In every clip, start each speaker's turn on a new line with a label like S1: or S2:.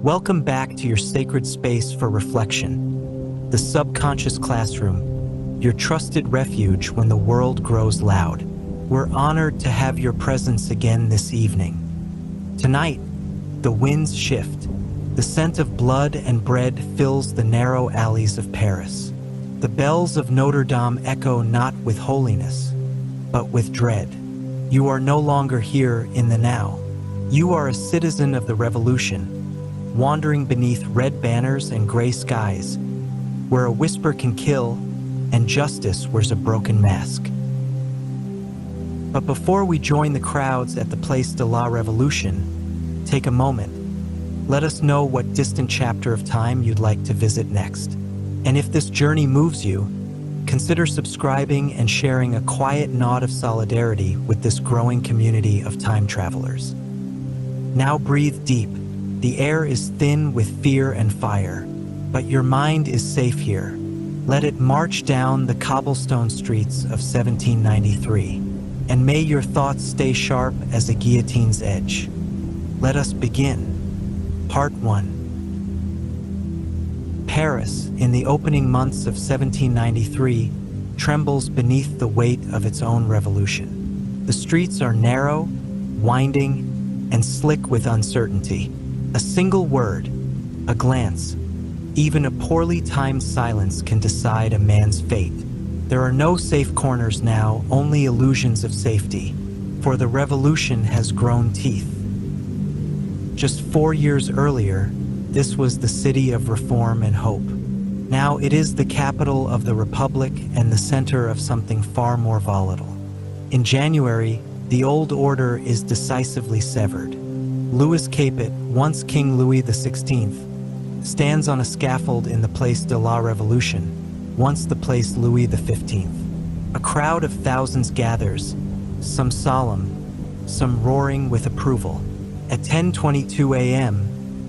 S1: Welcome back to your sacred space for reflection, the subconscious classroom, your trusted refuge when the world grows loud. We're honored to have your presence again this evening. Tonight, the winds shift. The scent of blood and bread fills the narrow alleys of Paris. The bells of Notre Dame echo not with holiness, but with dread. You are no longer here in the now. You are a citizen of the revolution, wandering beneath red banners and gray skies, where a whisper can kill and justice wears a broken mask. But before we join the crowds at the Place de la Revolution, take a moment. Let us know what distant chapter of time you'd like to visit next. And if this journey moves you, consider subscribing and sharing a quiet nod of solidarity with this growing community of time travelers. Now breathe deep. The air is thin with fear and fire, but your mind is safe here. Let it march down the cobblestone streets of 1793, and may your thoughts stay sharp as a guillotine's edge. Let us begin. Part 1. Paris, in the opening months of 1793, trembles beneath the weight of its own revolution. The streets are narrow, winding, and slick with uncertainty. A single word, a glance, even a poorly timed silence can decide a man's fate. There are no safe corners now, only illusions of safety, for the revolution has grown teeth. Just 4 years earlier, this was the city of reform and hope. Now it is the capital of the Republic and the center of something far more volatile. In January, the old order is decisively severed. Louis Capet, once King Louis XVI, stands on a scaffold in the Place de la Revolution, once the Place Louis XV. A crowd of thousands gathers, some solemn, some roaring with approval. At 10:22 a.m.,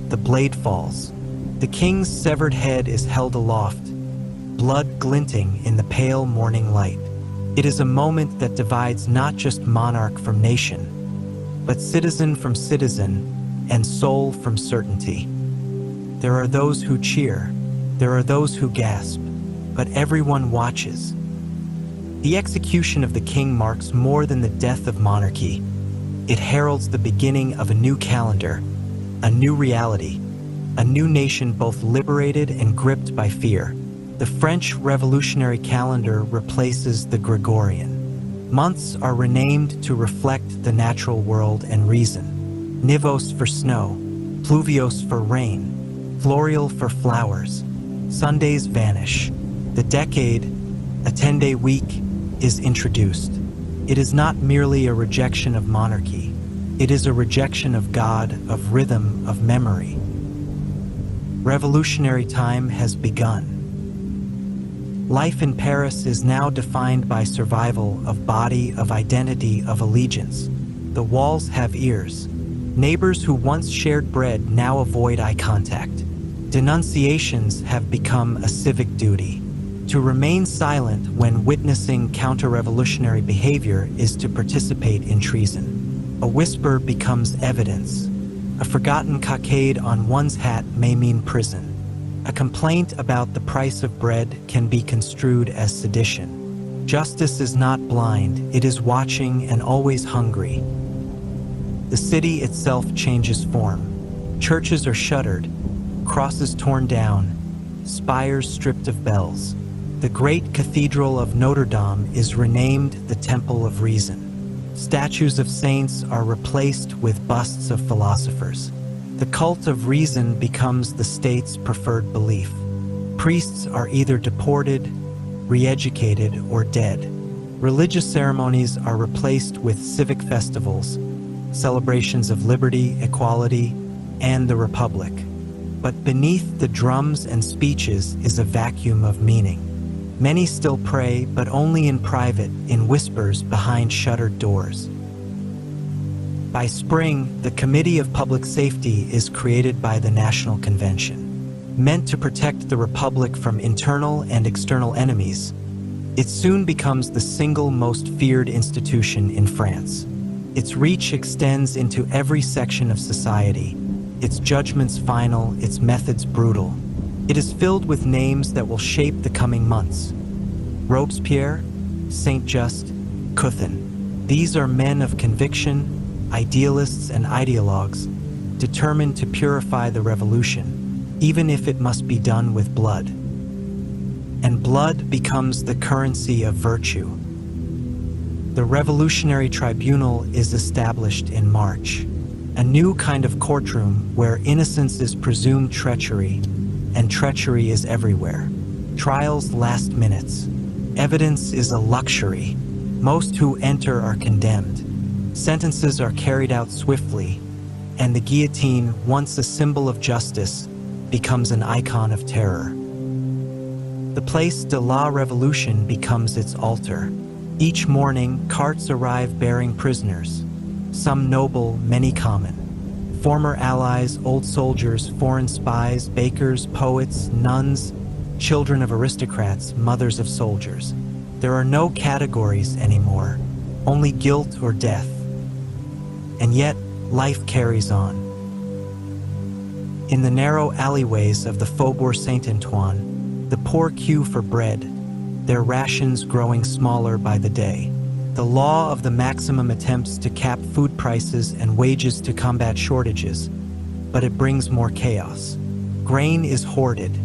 S1: the blade falls. The king's severed head is held aloft, blood glinting in the pale morning light. It is a moment that divides not just monarch from nation, but citizen from citizen and soul from certainty. There are those who cheer, there are those who gasp, but everyone watches. The execution of the king marks more than the death of monarchy. It heralds the beginning of a new calendar, a new reality, a new nation both liberated and gripped by fear. The French revolutionary calendar replaces the Gregorian. Months are renamed to reflect the natural world and reason. Nivose for snow, pluviose for rain, floreal for flowers. Sundays vanish. The decade, a 10-day week, is introduced. It is not merely a rejection of monarchy. It is a rejection of God, of rhythm, of memory. Revolutionary time has begun. Life in Paris is now defined by survival of body, of identity, of allegiance. The walls have ears. Neighbors who once shared bread now avoid eye contact. Denunciations have become a civic duty. To remain silent when witnessing counter-revolutionary behavior is to participate in treason. A whisper becomes evidence. A forgotten cockade on one's hat may mean prison. A complaint about the price of bread can be construed as sedition. Justice is not blind, it is watching and always hungry. The city itself changes form. Churches are shuttered, crosses torn down, spires stripped of bells. The great cathedral of Notre Dame is renamed the Temple of Reason. Statues of saints are replaced with busts of philosophers. The cult of reason becomes the state's preferred belief. Priests are either deported, re-educated, or dead. Religious ceremonies are replaced with civic festivals, celebrations of liberty, equality, and the Republic. But beneath the drums and speeches is a vacuum of meaning. Many still pray, but only in private, in whispers behind shuttered doors. By spring, the Committee of Public Safety is created by the National Convention. Meant to protect the Republic from internal and external enemies, it soon becomes the single most feared institution in France. Its reach extends into every section of society. its judgments final, its methods brutal. It is filled with names that will shape the coming months. Robespierre, Saint-Just, Couthon. These are men of conviction, idealists and ideologues, determined to purify the revolution, even if it must be done with blood. And blood becomes the currency of virtue. The Revolutionary Tribunal is established in March, a new kind of courtroom where innocence is presumed treachery, and treachery is everywhere. Trials last minutes. Evidence is a luxury. Most who enter are condemned. Sentences are carried out swiftly, and the guillotine, once a symbol of justice, becomes an icon of terror. The Place de la Revolution becomes its altar. Each morning, carts arrive bearing prisoners, some noble, many common. Former allies, old soldiers, foreign spies, bakers, poets, nuns, children of aristocrats, mothers of soldiers. There are no categories anymore, only guilt or death. And yet, life carries on. In the narrow alleyways of the Faubourg Saint-Antoine, the poor queue for bread, their rations growing smaller by the day. The law of the maximum attempts to cap food prices and wages to combat shortages, but it brings more chaos. Grain is hoarded.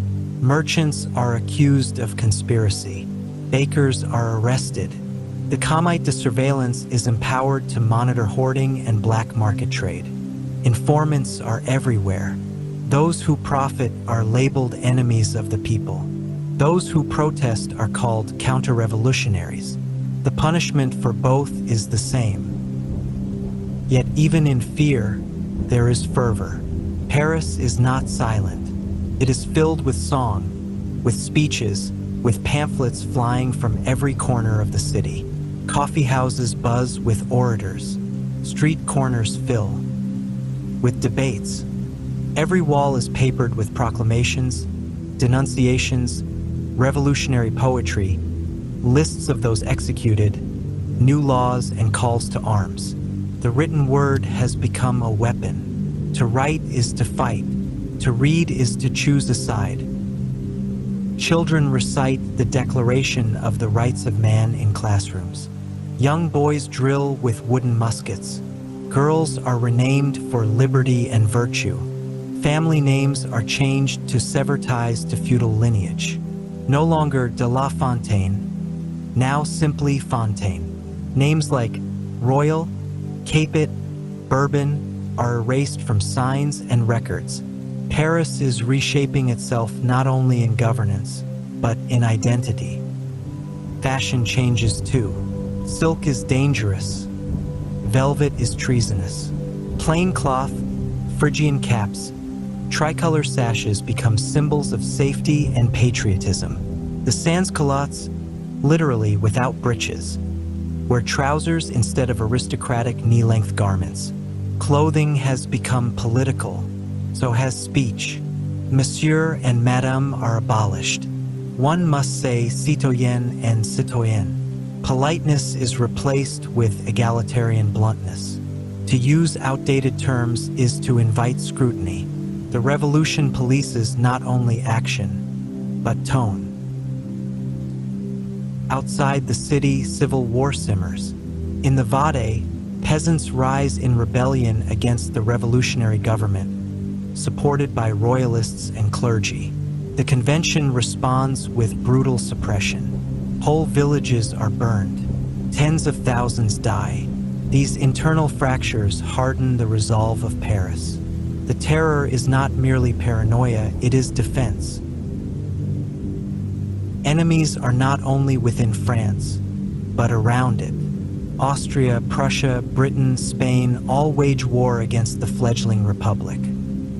S1: Merchants are accused of conspiracy. Bakers are arrested. The Comité de Surveillance is empowered to monitor hoarding and black market trade. Informants are everywhere. Those who profit are labeled enemies of the people. Those who protest are called counter-revolutionaries. The punishment for both is the same. Yet even in fear, there is fervor. Paris is not silent. It is filled with song, with speeches, with pamphlets flying from every corner of the city. Coffee houses buzz with orators. Street corners fill with debates. Every wall is papered with proclamations, denunciations, revolutionary poetry, lists of those executed, new laws and calls to arms. The written word has become a weapon. To write is to fight. To read is to choose a side. Children recite the Declaration of the Rights of Man in classrooms. Young boys drill with wooden muskets. Girls are renamed for liberty and virtue. Family names are changed to sever ties to feudal lineage. No longer de la Fontaine, now simply Fontaine. Names like Royal, Capet, Bourbon are erased from signs and records. Paris is reshaping itself not only in governance, but in identity. Fashion changes too. Silk is dangerous. Velvet is treasonous. Plain cloth, Phrygian caps, tricolor sashes become symbols of safety and patriotism. The sans-culottes, literally without breeches, wear trousers instead of aristocratic knee-length garments. Clothing has become political, so has speech. Monsieur and Madame are abolished. One must say citoyen and citoyenne. Politeness is replaced with egalitarian bluntness. To use outdated terms is to invite scrutiny. The revolution polices not only action, but tone. Outside the city, civil war simmers. In the Vade, peasants rise in rebellion against the revolutionary government, supported by royalists and clergy. The convention responds with brutal suppression. Whole villages are burned. Tens of thousands die. These internal fractures harden the resolve of Paris. The terror is not merely paranoia, it is defense. Enemies are not only within France, but around it. Austria, Prussia, Britain, Spain all wage war against the fledgling republic.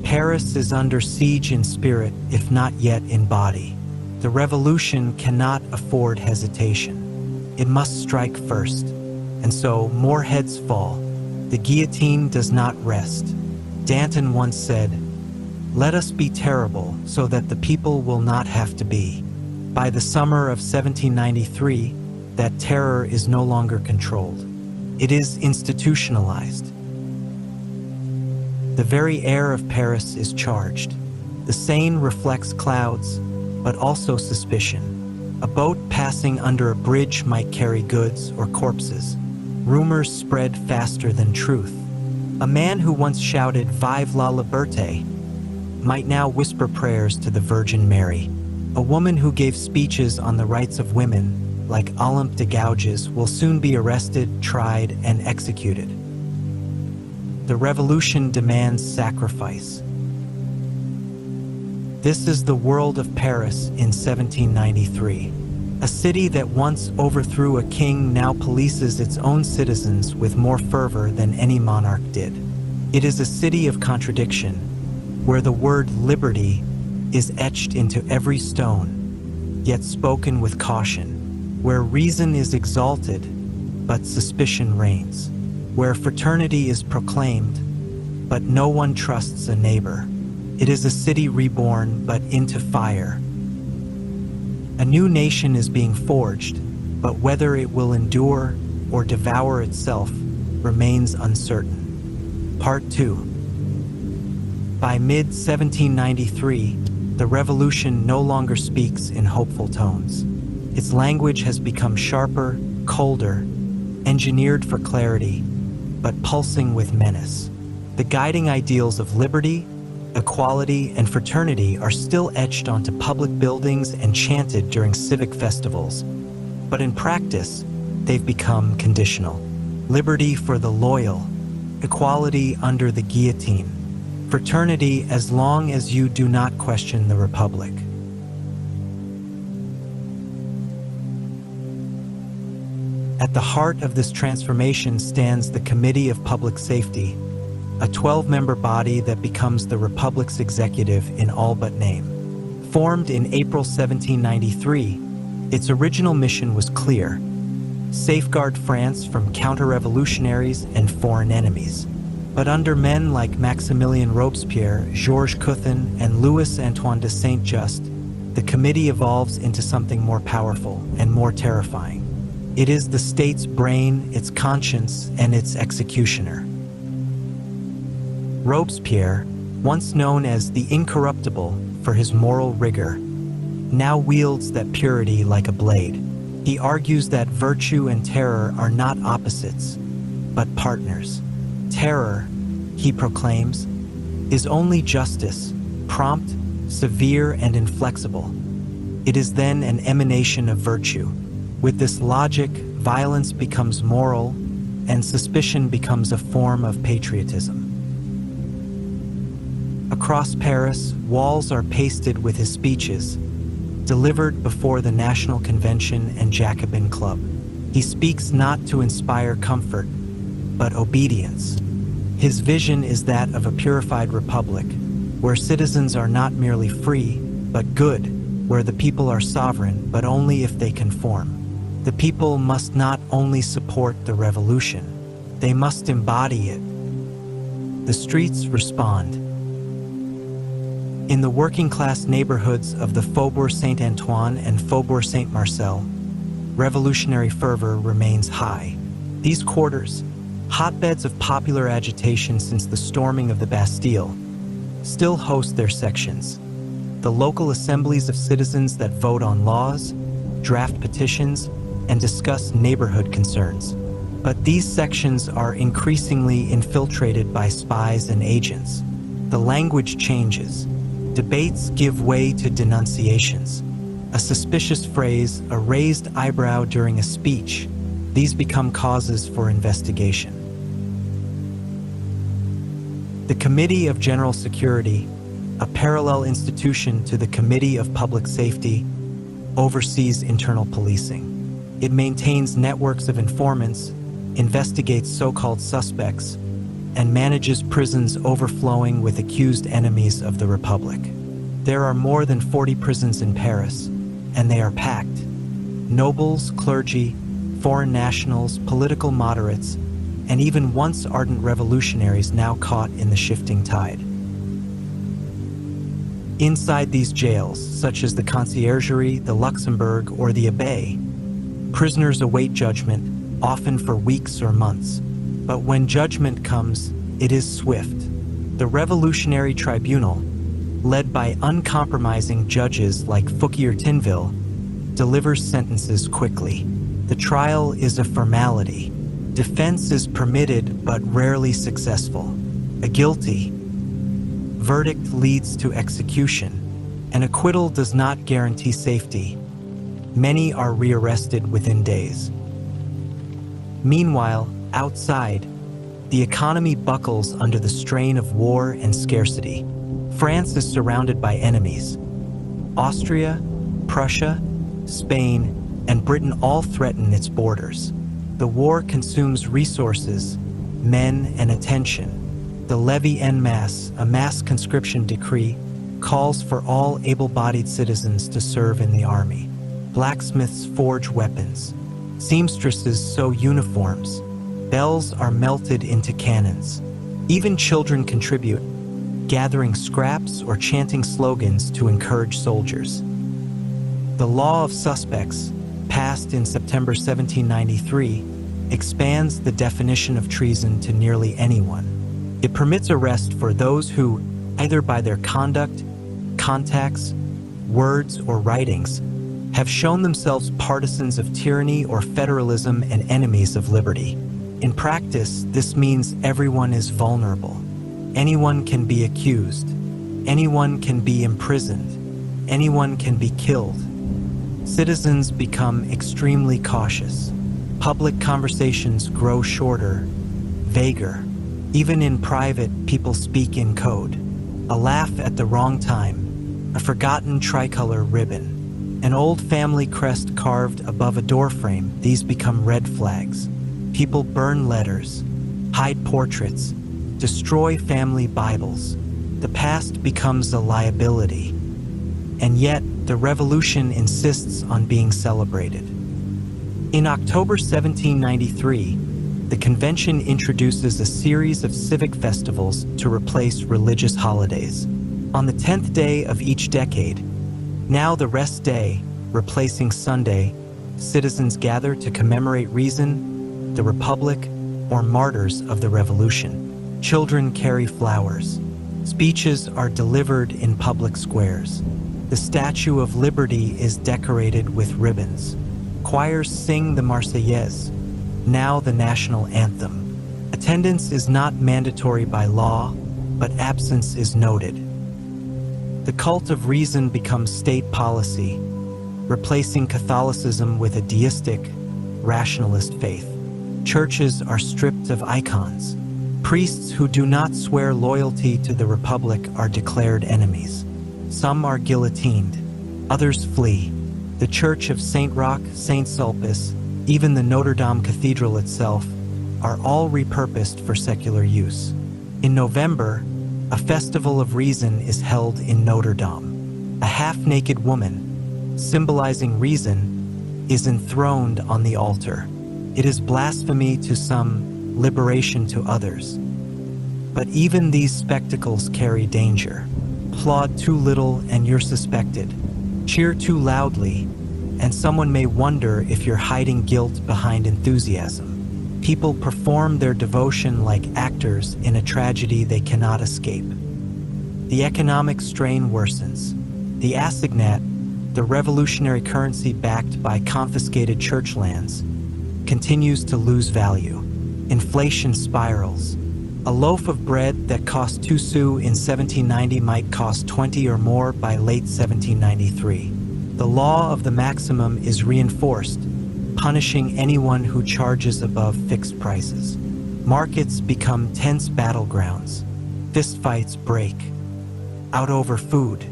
S1: Paris is under siege in spirit, if not yet in body. The revolution cannot afford hesitation. It must strike first, and so more heads fall. The guillotine does not rest. Danton once said, "Let us be terrible so that the people will not have to be." By the summer of 1793, that terror is no longer controlled. It is institutionalized. The very air of Paris is charged. The Seine reflects clouds, but also suspicion. A boat passing under a bridge might carry goods or corpses. Rumors spread faster than truth. A man who once shouted "Vive la liberté" might now whisper prayers to the Virgin Mary. A woman who gave speeches on the rights of women, like Olympe de Gouges, will soon be arrested, tried, and executed. The revolution demands sacrifice. This is the world of Paris in 1793. A city that once overthrew a king now polices its own citizens with more fervor than any monarch did. It is a city of contradiction, where the word liberty is etched into every stone, yet spoken with caution, where reason is exalted, but suspicion reigns, where fraternity is proclaimed, but no one trusts a neighbor. It is a city reborn, but into fire. A new nation is being forged, but whether it will endure or devour itself remains uncertain. Part 2. By mid-1793, the revolution no longer speaks in hopeful tones. Its language has become sharper, colder, engineered for clarity, but pulsing with menace. The guiding ideals of liberty, equality, and fraternity are still etched onto public buildings and chanted during civic festivals. But in practice, they've become conditional. Liberty for the loyal, equality under the guillotine, fraternity as long as you do not question the Republic. At the heart of this transformation stands the Committee of Public Safety, a 12-member body that becomes the Republic's executive in all but name. Formed in April 1793, its original mission was clear: safeguard France from counter-revolutionaries and foreign enemies. But under men like Maximilien Robespierre, Georges Couthon, and Louis-Antoine de Saint-Just, the committee evolves into something more powerful and more terrifying. It is the state's brain, its conscience, and its executioner. Robespierre, once known as the Incorruptible for his moral rigor, now wields that purity like a blade. He argues that virtue and terror are not opposites, but partners. Terror, he proclaims, is only justice, prompt, severe, and inflexible. It is then an emanation of virtue. With this logic, violence becomes moral, and suspicion becomes a form of patriotism. Across Paris, walls are pasted with his speeches, delivered before the National Convention and Jacobin Club. He speaks not to inspire comfort, but obedience. His vision is that of a purified republic, where citizens are not merely free, but good, where the people are sovereign, but only if they conform. The people must not only support the revolution, they must embody it. The streets respond. In the working-class neighborhoods of the Faubourg Saint-Antoine and Faubourg Saint-Marcel, revolutionary fervor remains high. These quarters, hotbeds of popular agitation since the storming of the Bastille, still host their sections. The local assemblies of citizens that vote on laws, draft petitions, and discuss neighborhood concerns. But these sections are increasingly infiltrated by spies and agents. The language changes. Debates give way to denunciations. A suspicious phrase, a raised eyebrow during a speech, these become causes for investigation. The Committee of General Security, a parallel institution to the Committee of Public Safety, oversees internal policing. It maintains networks of informants, investigates so-called suspects, and manages prisons overflowing with accused enemies of the Republic. There are more than 40 prisons in Paris, and they are packed. Nobles, clergy, foreign nationals, political moderates, and even once ardent revolutionaries now caught in the shifting tide. Inside these jails, such as the Conciergerie, the Luxembourg, or the Abbaye, prisoners await judgment, often for weeks or months. But when judgment comes, it is swift. The Revolutionary Tribunal, led by uncompromising judges like Fouquier-Tinville, delivers sentences quickly. The trial is a formality. Defense is permitted but rarely successful. A guilty verdict leads to execution. An acquittal does not guarantee safety. Many are rearrested within days. Meanwhile, outside, the economy buckles under the strain of war and scarcity. France is surrounded by enemies. Austria, Prussia, Spain, and Britain all threaten its borders. The war consumes resources, men, and attention. The levy en masse, a mass conscription decree, calls for all able-bodied citizens to serve in the army. Blacksmiths forge weapons. Seamstresses sew uniforms. Bells are melted into cannons. Even children contribute, gathering scraps or chanting slogans to encourage soldiers. The law of suspects, passed in September 1793, expands the definition of treason to nearly anyone. It permits arrest for those who, either by their conduct, contacts, words, or writings, have shown themselves partisans of tyranny or federalism and enemies of liberty. In practice, this means everyone is vulnerable. Anyone can be accused. Anyone can be imprisoned. Anyone can be killed. Citizens become extremely cautious. Public conversations grow shorter, vaguer. Even in private, people speak in code. A laugh at the wrong time, a forgotten tricolor ribbon, an old family crest carved above a doorframe, these become red flags. People burn letters, hide portraits, destroy family Bibles. The past becomes a liability. And yet, the revolution insists on being celebrated. In October 1793, the convention introduces a series of civic festivals to replace religious holidays. On the 10th day of each decade, now the rest day, replacing Sunday, citizens gather to commemorate reason, the Republic, or martyrs of the Revolution. Children carry flowers. Speeches are delivered in public squares. The Statue of Liberty is decorated with ribbons. Choirs sing the Marseillaise, now the national anthem. Attendance is not mandatory by law, but absence is noted. The cult of reason becomes state policy, replacing Catholicism with a deistic, rationalist faith. Churches are stripped of icons. Priests who do not swear loyalty to the Republic are declared enemies. Some are guillotined, others flee. The Church of Saint Roch, Saint Sulpice, even the Notre Dame Cathedral itself, are all repurposed for secular use. In November, a festival of reason is held in Notre Dame. A half-naked woman, symbolizing reason, is enthroned on the altar. It is blasphemy to some, liberation to others. But even these spectacles carry danger. Applaud too little and you're suspected. Cheer too loudly, and someone may wonder if you're hiding guilt behind enthusiasm. People perform their devotion like actors in a tragedy they cannot escape. The economic strain worsens. The assignat, the revolutionary currency backed by confiscated church lands, continues to lose value. Inflation spirals. A loaf of bread that cost 2 sous in 1790 might cost 20 or more by late 1793. The law of the maximum is reinforced, punishing anyone who charges above fixed prices. Markets become tense battlegrounds. Fistfights break out over food.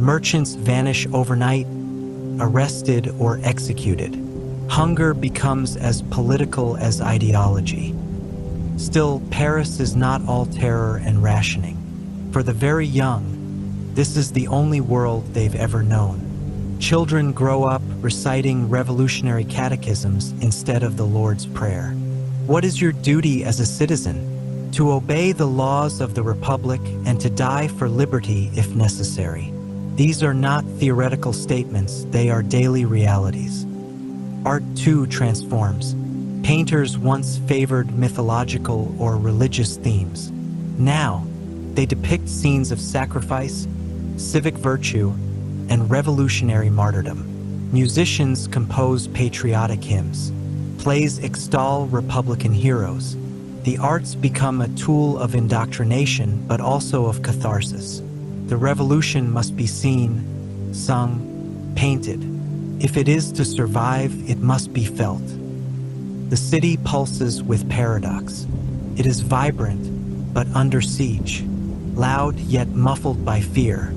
S1: Merchants vanish overnight, arrested or executed. Hunger becomes as political as ideology. Still, Paris is not all terror and rationing. For the very young, this is the only world they've ever known. Children grow up reciting revolutionary catechisms instead of the Lord's Prayer. What is your duty as a citizen? To obey the laws of the Republic and to die for liberty if necessary. These are not theoretical statements, they are daily realities. Art too transforms. Painters once favored mythological or religious themes. Now, They depict scenes of sacrifice, civic virtue, and revolutionary martyrdom. Musicians compose patriotic hymns. Plays extol Republican heroes. The arts become a tool of indoctrination, but also of catharsis. The revolution must be seen, sung, painted. If it is to survive, it must be felt. The city pulses with paradox. It is vibrant, but under siege. Loud, yet muffled by fear.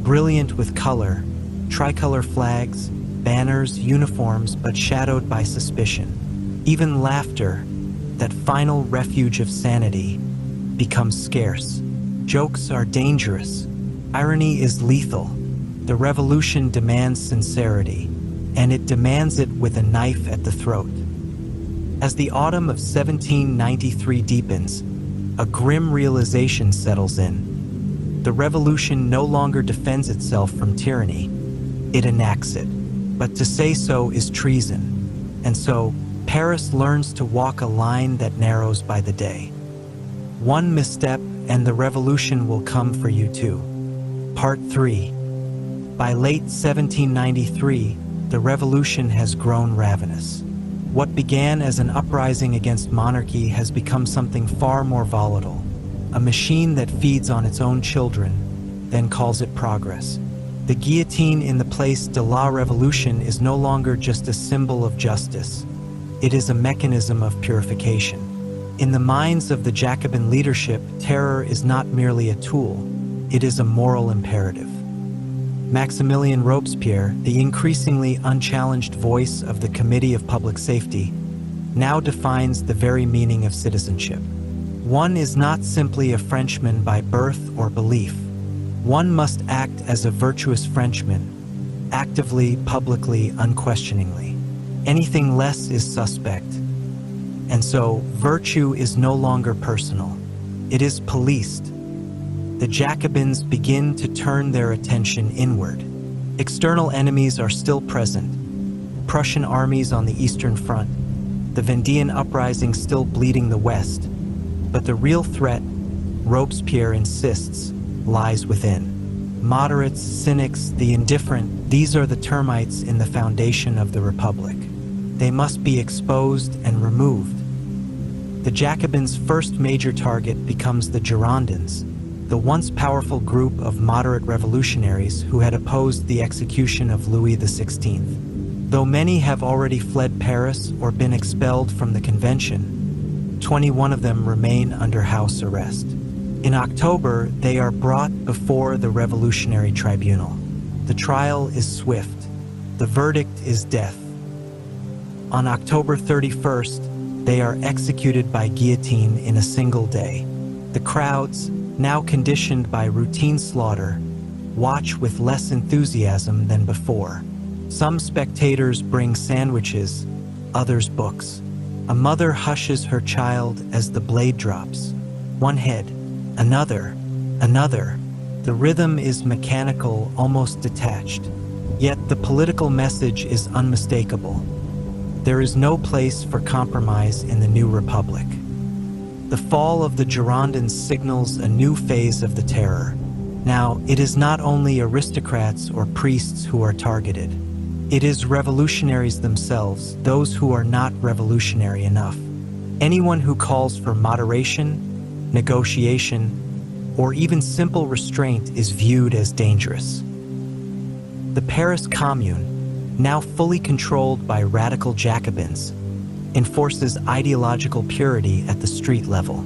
S1: Brilliant with color, tricolor flags, banners, uniforms, but shadowed by suspicion. Even laughter, that final refuge of sanity, becomes scarce. Jokes are dangerous. Irony is lethal. The revolution demands sincerity, and it demands it with a knife at the throat. As the autumn of 1793 deepens, a grim realization settles in. The revolution no longer defends itself from tyranny, it enacts it. But to say so is treason, and so Paris learns to walk a line that narrows by the day. One misstep and the revolution will come for you too. Part 3. By late 1793, the revolution has grown ravenous. What began as an uprising against monarchy has become something far more volatile. A machine that feeds on its own children, then calls it progress. The guillotine in the Place de la Revolution is no longer just a symbol of justice. It is a mechanism of purification. In the minds of the Jacobin leadership, terror is not merely a tool, it is a moral imperative. Maximilien Robespierre, the increasingly unchallenged voice of the Committee of Public Safety, now defines the very meaning of citizenship. One is not simply a Frenchman by birth or belief. One must act as a virtuous Frenchman, actively, publicly, unquestioningly. Anything less is suspect. And so, virtue is no longer personal. It is policed. The Jacobins begin to turn their attention inward. External enemies are still present. Prussian armies on the Eastern Front, the Vendéan uprising still bleeding the West. But the real threat, Robespierre insists, lies within. Moderates, cynics, the indifferent, these are the termites in the foundation of the Republic. They must be exposed and removed. The Jacobins' first major target becomes the Girondins, the once powerful group of moderate revolutionaries who had opposed the execution of Louis XVI. Though many have already fled Paris or been expelled from the convention, 21 of them remain under house arrest. In October, they are brought before the Revolutionary Tribunal. The trial is swift. The verdict is death. On October 31st, they are executed by guillotine in a single day. The crowds, now conditioned by routine slaughter, watch with less enthusiasm than before. Some spectators bring sandwiches, others books. A mother hushes her child as the blade drops. One head, another, another. The rhythm is mechanical, almost detached. Yet the political message is unmistakable. There is no place for compromise in the new republic. The fall of the Girondins signals a new phase of the terror. Now, it is not only aristocrats or priests who are targeted. It is revolutionaries themselves, those who are not revolutionary enough. Anyone who calls for moderation, negotiation, or even simple restraint is viewed as dangerous. The Paris Commune, now fully controlled by radical Jacobins, enforces ideological purity at the street level.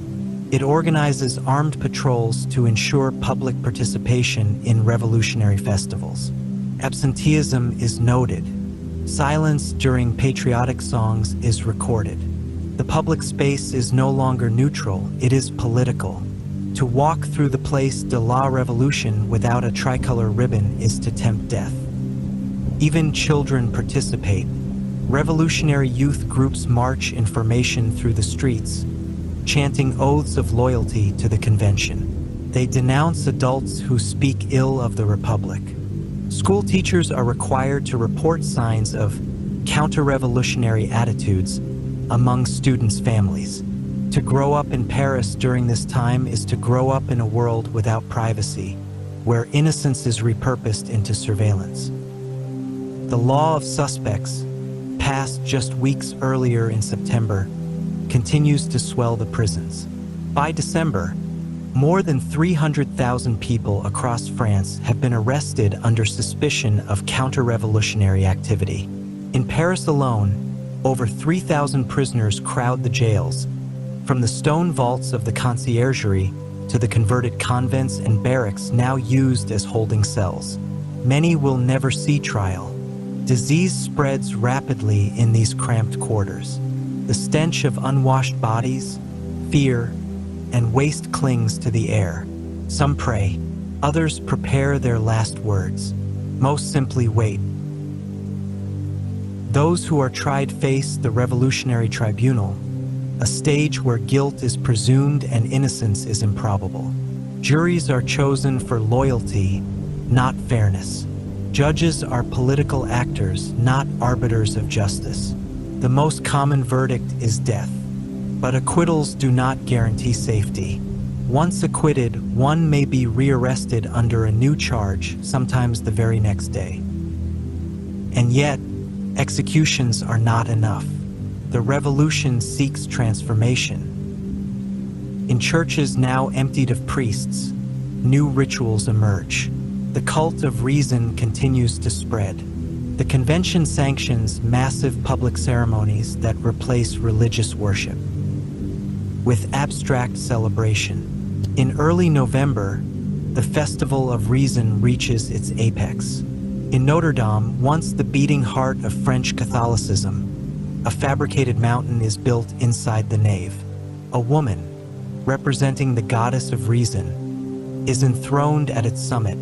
S1: It organizes armed patrols to ensure public participation in revolutionary festivals. Absenteeism is noted. Silence during patriotic songs is recorded. The public space is no longer neutral, it is political. To walk through the Place de la Revolution without a tricolor ribbon is to tempt death. Even children participate. Revolutionary youth groups march in formation through the streets, chanting oaths of loyalty to the convention. They denounce adults who speak ill of the Republic. School teachers are required to report signs of counter-revolutionary attitudes among students' families. To grow up in Paris during this time is to grow up in a world without privacy, where innocence is repurposed into surveillance. The law of suspects, passed just weeks earlier in September, continues to swell the prisons. By December, more than 300,000 people across France have been arrested under suspicion of counter-revolutionary activity. In Paris alone, over 3,000 prisoners crowd the jails, from the stone vaults of the conciergerie to the converted convents and barracks now used as holding cells. Many will never see trial. Disease spreads rapidly in these cramped quarters. The stench of unwashed bodies, fear, and waste clings to the air. Some pray, others prepare their last words. Most simply wait. Those who are tried face the revolutionary tribunal, a stage where guilt is presumed and innocence is improbable. Juries are chosen for loyalty, not fairness. Judges are political actors, not arbiters of justice. The most common verdict is death, but acquittals do not guarantee safety. Once acquitted, one may be rearrested under a new charge, sometimes the very next day. And yet, executions are not enough. The revolution seeks transformation. In churches now emptied of priests, new rituals emerge. The cult of reason continues to spread. The convention sanctions massive public ceremonies that replace religious worship with abstract celebration. In early November, the Festival of Reason reaches its apex. In Notre Dame, once the beating heart of French Catholicism, a fabricated mountain is built inside the nave. A woman, representing the goddess of reason, is enthroned at its summit,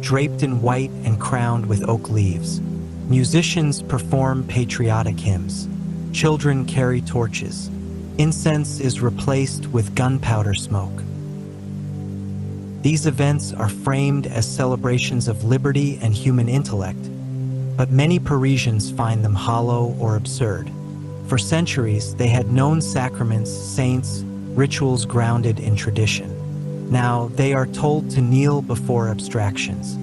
S1: draped in white and crowned with oak leaves. Musicians perform patriotic hymns. Children carry torches. Incense is replaced with gunpowder smoke. These events are framed as celebrations of liberty and human intellect, but many Parisians find them hollow or absurd. For centuries, they had known sacraments, saints, rituals grounded in tradition. Now, they are told to kneel before abstractions.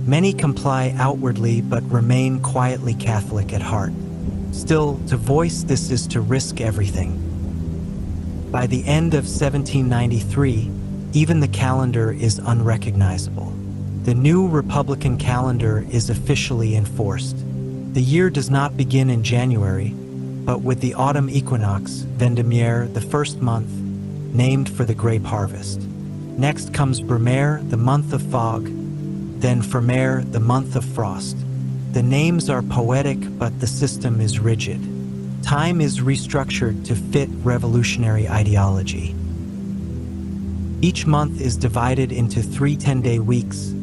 S1: Many comply outwardly but remain quietly Catholic at heart. Still, to voice this is to risk everything. By the end of 1793, even the calendar is unrecognizable. The new Republican calendar is officially enforced. The year does not begin in January, but with the autumn equinox, Vendémiaire, the first month, named for the grape harvest. Next comes Brumaire, the month of fog, then Fermaire, the month of frost. The names are poetic, but the system is rigid. Time is restructured to fit revolutionary ideology. Each month is divided into 3 10-day weeks,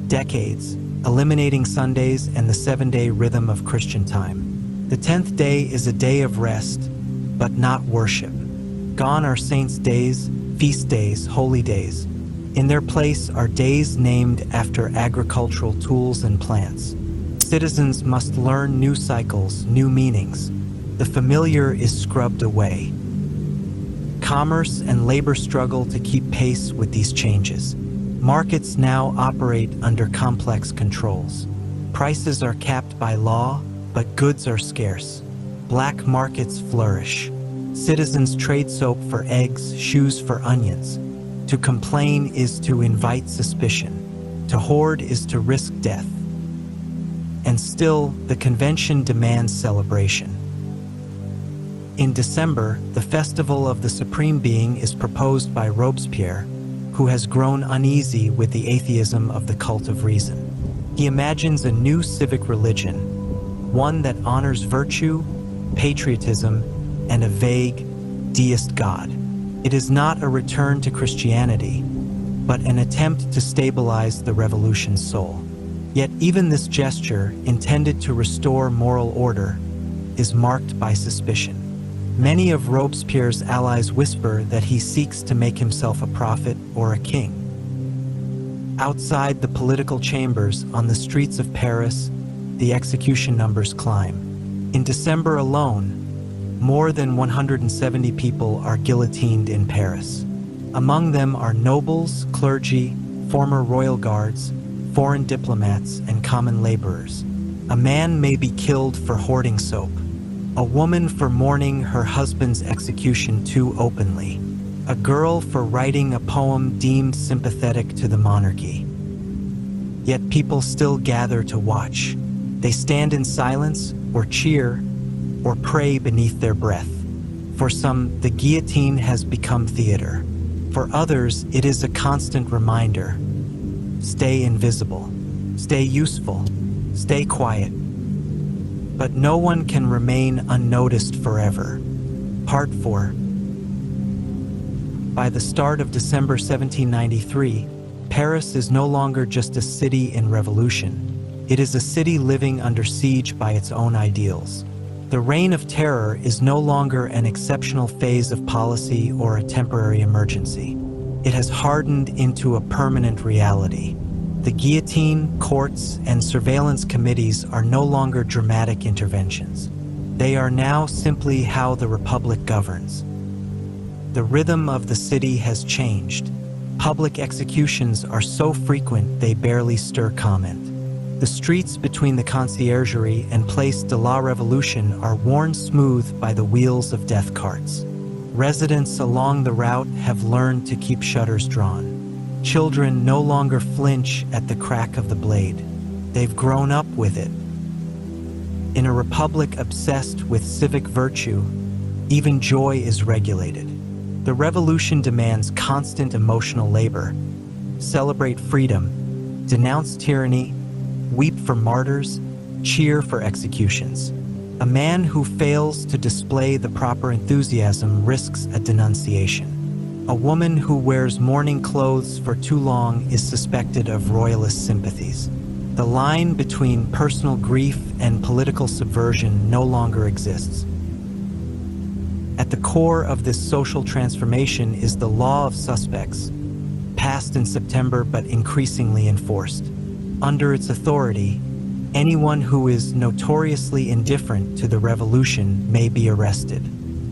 S1: decades, eliminating Sundays and the 7-day rhythm of Christian time. The 10th day is a day of rest, but not worship. Gone are saints' days, feast days, holy days. In their place are days named after agricultural tools and plants. Citizens must learn new cycles, new meanings. The familiar is scrubbed away. Commerce and labor struggle to keep pace with these changes. Markets now operate under complex controls. Prices are capped by law, but goods are scarce. Black markets flourish. Citizens trade soap for eggs, shoes for onions. To complain is to invite suspicion. To hoard is to risk death. And still, the convention demands celebration. In December, the Festival of the Supreme Being is proposed by Robespierre, who has grown uneasy with the atheism of the cult of reason. He imagines a new civic religion, one that honors virtue, patriotism, and a vague, deist God. It is not a return to Christianity, but an attempt to stabilize the revolution's soul. Yet even this gesture, intended to restore moral order, is marked by suspicion. Many of Robespierre's allies whisper that he seeks to make himself a prophet or a king. Outside the political chambers, on the streets of Paris, the execution numbers climb. In December alone, More than 170 people are guillotined in Paris. Among them are nobles, clergy, former royal guards, foreign diplomats, and common laborers. A man may be killed for hoarding soap, a woman for mourning her husband's execution too openly, a girl for writing a poem deemed sympathetic to the monarchy. Yet people still gather to watch. They stand in silence, or cheer, or pray beneath their breath. For some, the guillotine has become theater. For others, it is a constant reminder. Stay invisible, stay useful, stay quiet. But no one can remain unnoticed forever. Part 4. By the start of December 1793, Paris is no longer just a city in revolution. It is a city living under siege by its own ideals. The reign of terror is no longer an exceptional phase of policy or a temporary emergency. It has hardened into a permanent reality. The guillotine, courts, and surveillance committees are no longer dramatic interventions. They are now simply how the Republic governs. The rhythm of the city has changed. Public executions are so frequent they barely stir comment. The streets between the Conciergerie and Place de la Révolution are worn smooth by the wheels of death carts. Residents along the route have learned to keep shutters drawn. Children no longer flinch at the crack of the blade. They've grown up with it. In a republic obsessed with civic virtue, even joy is regulated. The revolution demands constant emotional labor. Celebrate freedom, denounce tyranny, weep for martyrs, cheer for executions. A man who fails to display the proper enthusiasm risks a denunciation. A woman who wears mourning clothes for too long is suspected of royalist sympathies. The line between personal grief and political subversion no longer exists. At the core of this social transformation is the law of suspects, passed in September but increasingly enforced. Under its authority, anyone who is notoriously indifferent to the revolution may be arrested.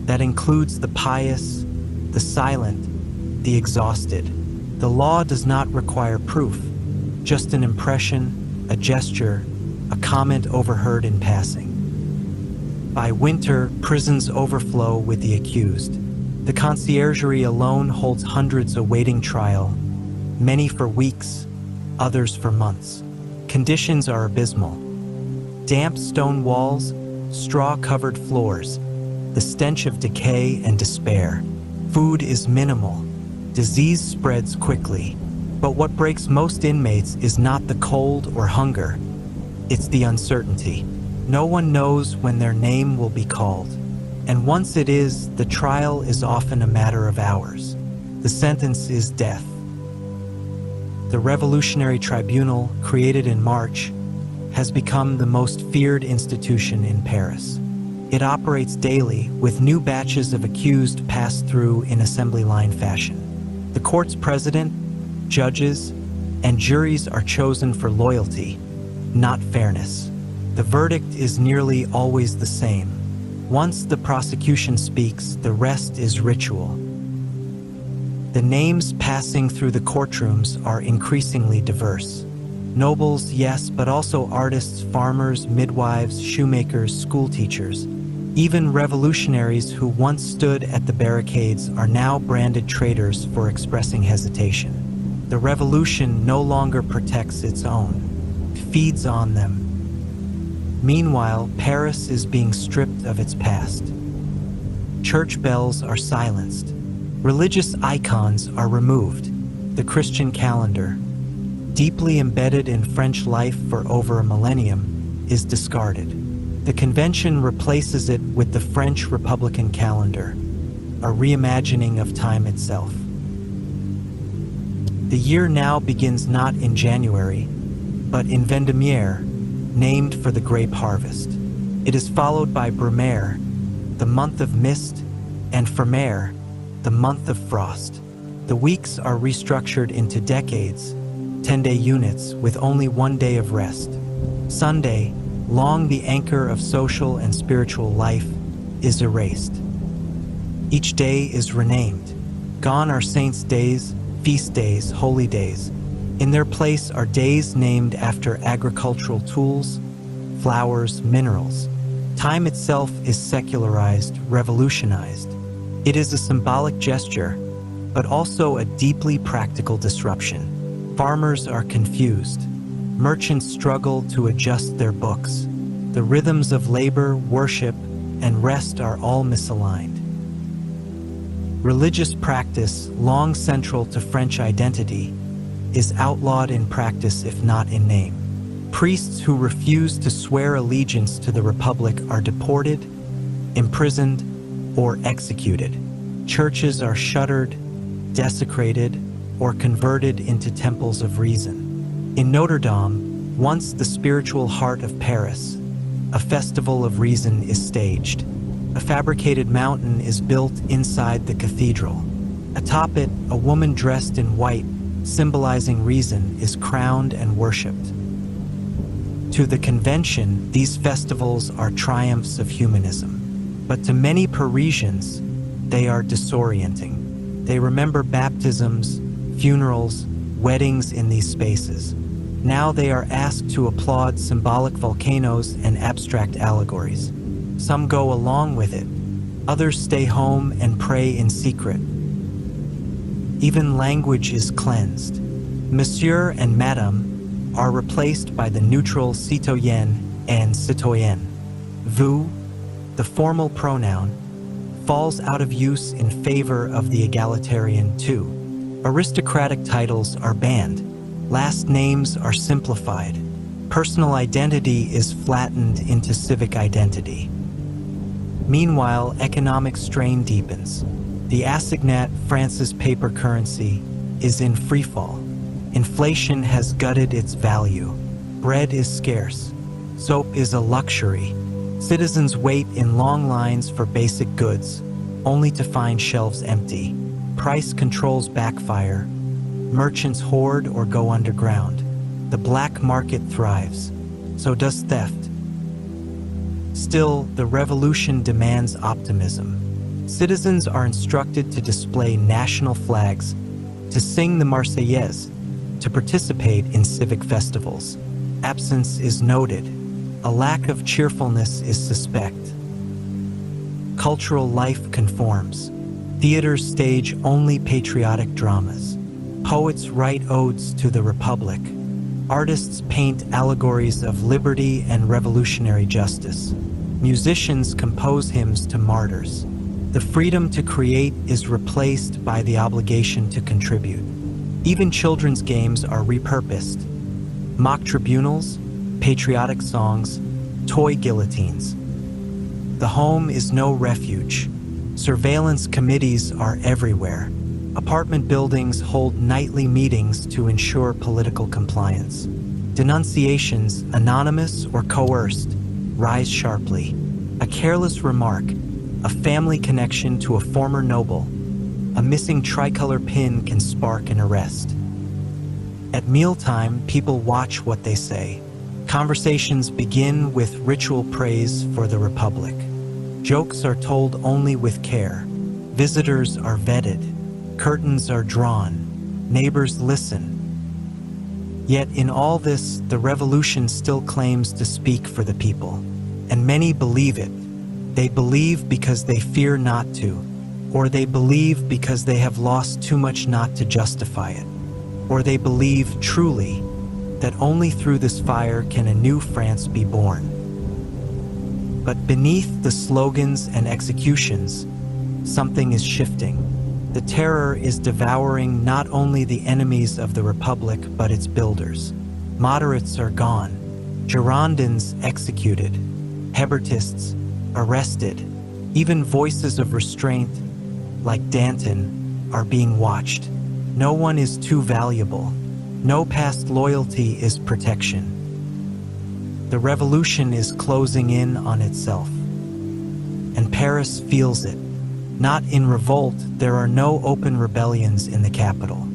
S1: That includes the pious, the silent, the exhausted. The law does not require proof, just an impression, a gesture, a comment overheard in passing. By winter, prisons overflow with the accused. The Conciergerie alone holds hundreds awaiting trial, many for weeks, others for months. Conditions are abysmal. Damp stone walls, straw-covered floors, the stench of decay and despair. Food is minimal. Disease spreads quickly. But what breaks most inmates is not the cold or hunger. It's the uncertainty. No one knows when their name will be called. And once it is, the trial is often a matter of hours. The sentence is death. The Revolutionary Tribunal, created in March, has become the most feared institution in Paris. It operates daily, with new batches of accused passed through in assembly line fashion. The court's president, judges, and juries are chosen for loyalty, not fairness. The verdict is nearly always the same. Once the prosecution speaks, the rest is ritual. The names passing through the courtrooms are increasingly diverse. Nobles, yes, but also artists, farmers, midwives, shoemakers, schoolteachers. Even revolutionaries who once stood at the barricades are now branded traitors for expressing hesitation. The revolution no longer protects its own, feeds on them. Meanwhile, Paris is being stripped of its past. Church bells are silenced. Religious icons are removed. The Christian calendar, deeply embedded in French life for over a millennium, is discarded. The convention replaces it with the French Republican calendar, a reimagining of time itself. The year now begins not in January, but in Vendémiaire, named for the grape harvest. It is followed by Brumaire, the month of mist, and Fermaire, the month of frost. The weeks are restructured into decades, 10-day units with only one day of rest. Sunday, long the anchor of social and spiritual life, is erased. Each day is renamed. Gone are saints' days, feast days, holy days. In their place are days named after agricultural tools, flowers, minerals. Time itself is secularized, revolutionized. It is a symbolic gesture, but also a deeply practical disruption. Farmers are confused. Merchants struggle to adjust their books. The rhythms of labor, worship, and rest are all misaligned. Religious practice, long central to French identity, is outlawed in practice if not in name. Priests who refuse to swear allegiance to the Republic are deported, imprisoned, or executed. Churches are shuttered, desecrated, or converted into temples of reason. In Notre Dame, once the spiritual heart of Paris, a festival of reason is staged. A fabricated mountain is built inside the cathedral. Atop it, a woman dressed in white, symbolizing reason, is crowned and worshipped. To the convention, these festivals are triumphs of humanism. But to many Parisians, they are disorienting. They remember baptisms, funerals, weddings in these spaces. Now they are asked to applaud symbolic volcanoes and abstract allegories. Some go along with it. Others stay home and pray in secret. Even language is cleansed. Monsieur and Madame are replaced by the neutral citoyen and citoyenne. Vous, the formal pronoun, falls out of use in favor of the egalitarian tu. Aristocratic titles are banned. Last names are simplified. Personal identity is flattened into civic identity. Meanwhile, economic strain deepens. The assignat, France's paper currency, is in freefall. Inflation has gutted its value. Bread is scarce. Soap is a luxury. Citizens wait in long lines for basic goods, only to find shelves empty. Price controls backfire. Merchants hoard or go underground. The black market thrives. So does theft. Still, the revolution demands optimism. Citizens are instructed to display national flags, to sing the Marseillaise, to participate in civic festivals. Absence is noted. A lack of cheerfulness is suspect. Cultural life conforms. Theaters stage only patriotic dramas. Poets write odes to the Republic. Artists paint allegories of liberty and revolutionary justice. Musicians compose hymns to martyrs. The freedom to create is replaced by the obligation to contribute. Even children's games are repurposed. Mock tribunals, patriotic songs, toy guillotines. The home is no refuge. Surveillance committees are everywhere. Apartment buildings hold nightly meetings to ensure political compliance. Denunciations, anonymous or coerced, rise sharply. A careless remark, a family connection to a former noble, a missing tricolor pin can spark an arrest. At mealtime, people watch what they say. Conversations begin with ritual praise for the Republic. Jokes are told only with care. Visitors are vetted. Curtains are drawn. Neighbors listen. Yet in all this, the revolution still claims to speak for the people. And many believe it. They believe because they fear not to. Or they believe because they have lost too much not to justify it. Or they believe truly that only through this fire can a new France be born. But beneath the slogans and executions, something is shifting. The terror is devouring not only the enemies of the Republic, but its builders. Moderates are gone. Girondins executed. Hebertists arrested. Even voices of restraint, like Danton, are being watched. No one is too valuable. No past loyalty is protection. The revolution is closing in on itself. And Paris feels it. Not in revolt, there are no open rebellions in the capital,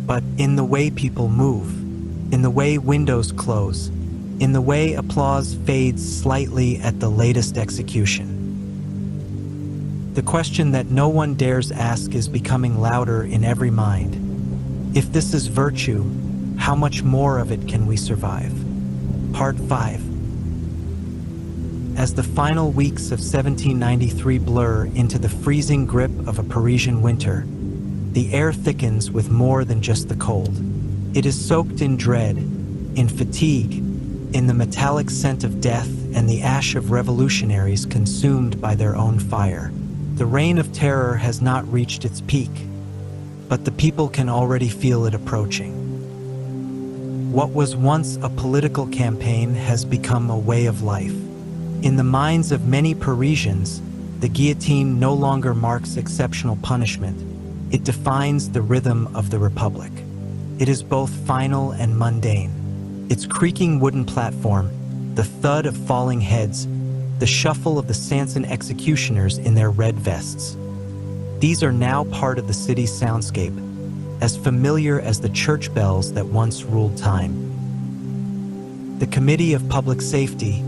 S1: but in the way people move, in the way windows close, in the way applause fades slightly at the latest execution. The question that no one dares ask is becoming louder in every mind. If this is virtue, how much more of it can we survive? Part 5. As the final weeks of 1793 blur into the freezing grip of a Parisian winter, the air thickens with more than just the cold. It is soaked in dread, in fatigue, in the metallic scent of death and the ash of revolutionaries consumed by their own fire. The reign of terror has not reached its peak, but the people can already feel it approaching. What was once a political campaign has become a way of life. In the minds of many Parisians, the guillotine no longer marks exceptional punishment. It defines the rhythm of the Republic. It is both final and mundane. Its creaking wooden platform, the thud of falling heads, the shuffle of the Sanson executioners in their red vests. These are now part of the city's soundscape, as familiar as the church bells that once ruled time. The Committee of Public Safety,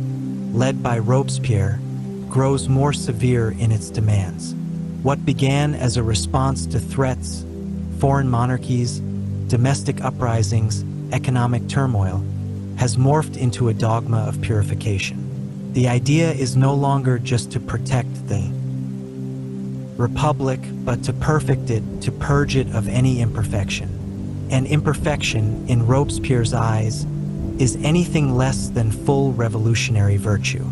S1: led by Robespierre, grows more severe in its demands. What began as a response to threats, foreign monarchies, domestic uprisings, economic turmoil, has morphed into a dogma of purification. The idea is no longer just to protect the Republic, but to perfect it, to purge it of any imperfection. And imperfection, in Robespierre's eyes, is anything less than full revolutionary virtue.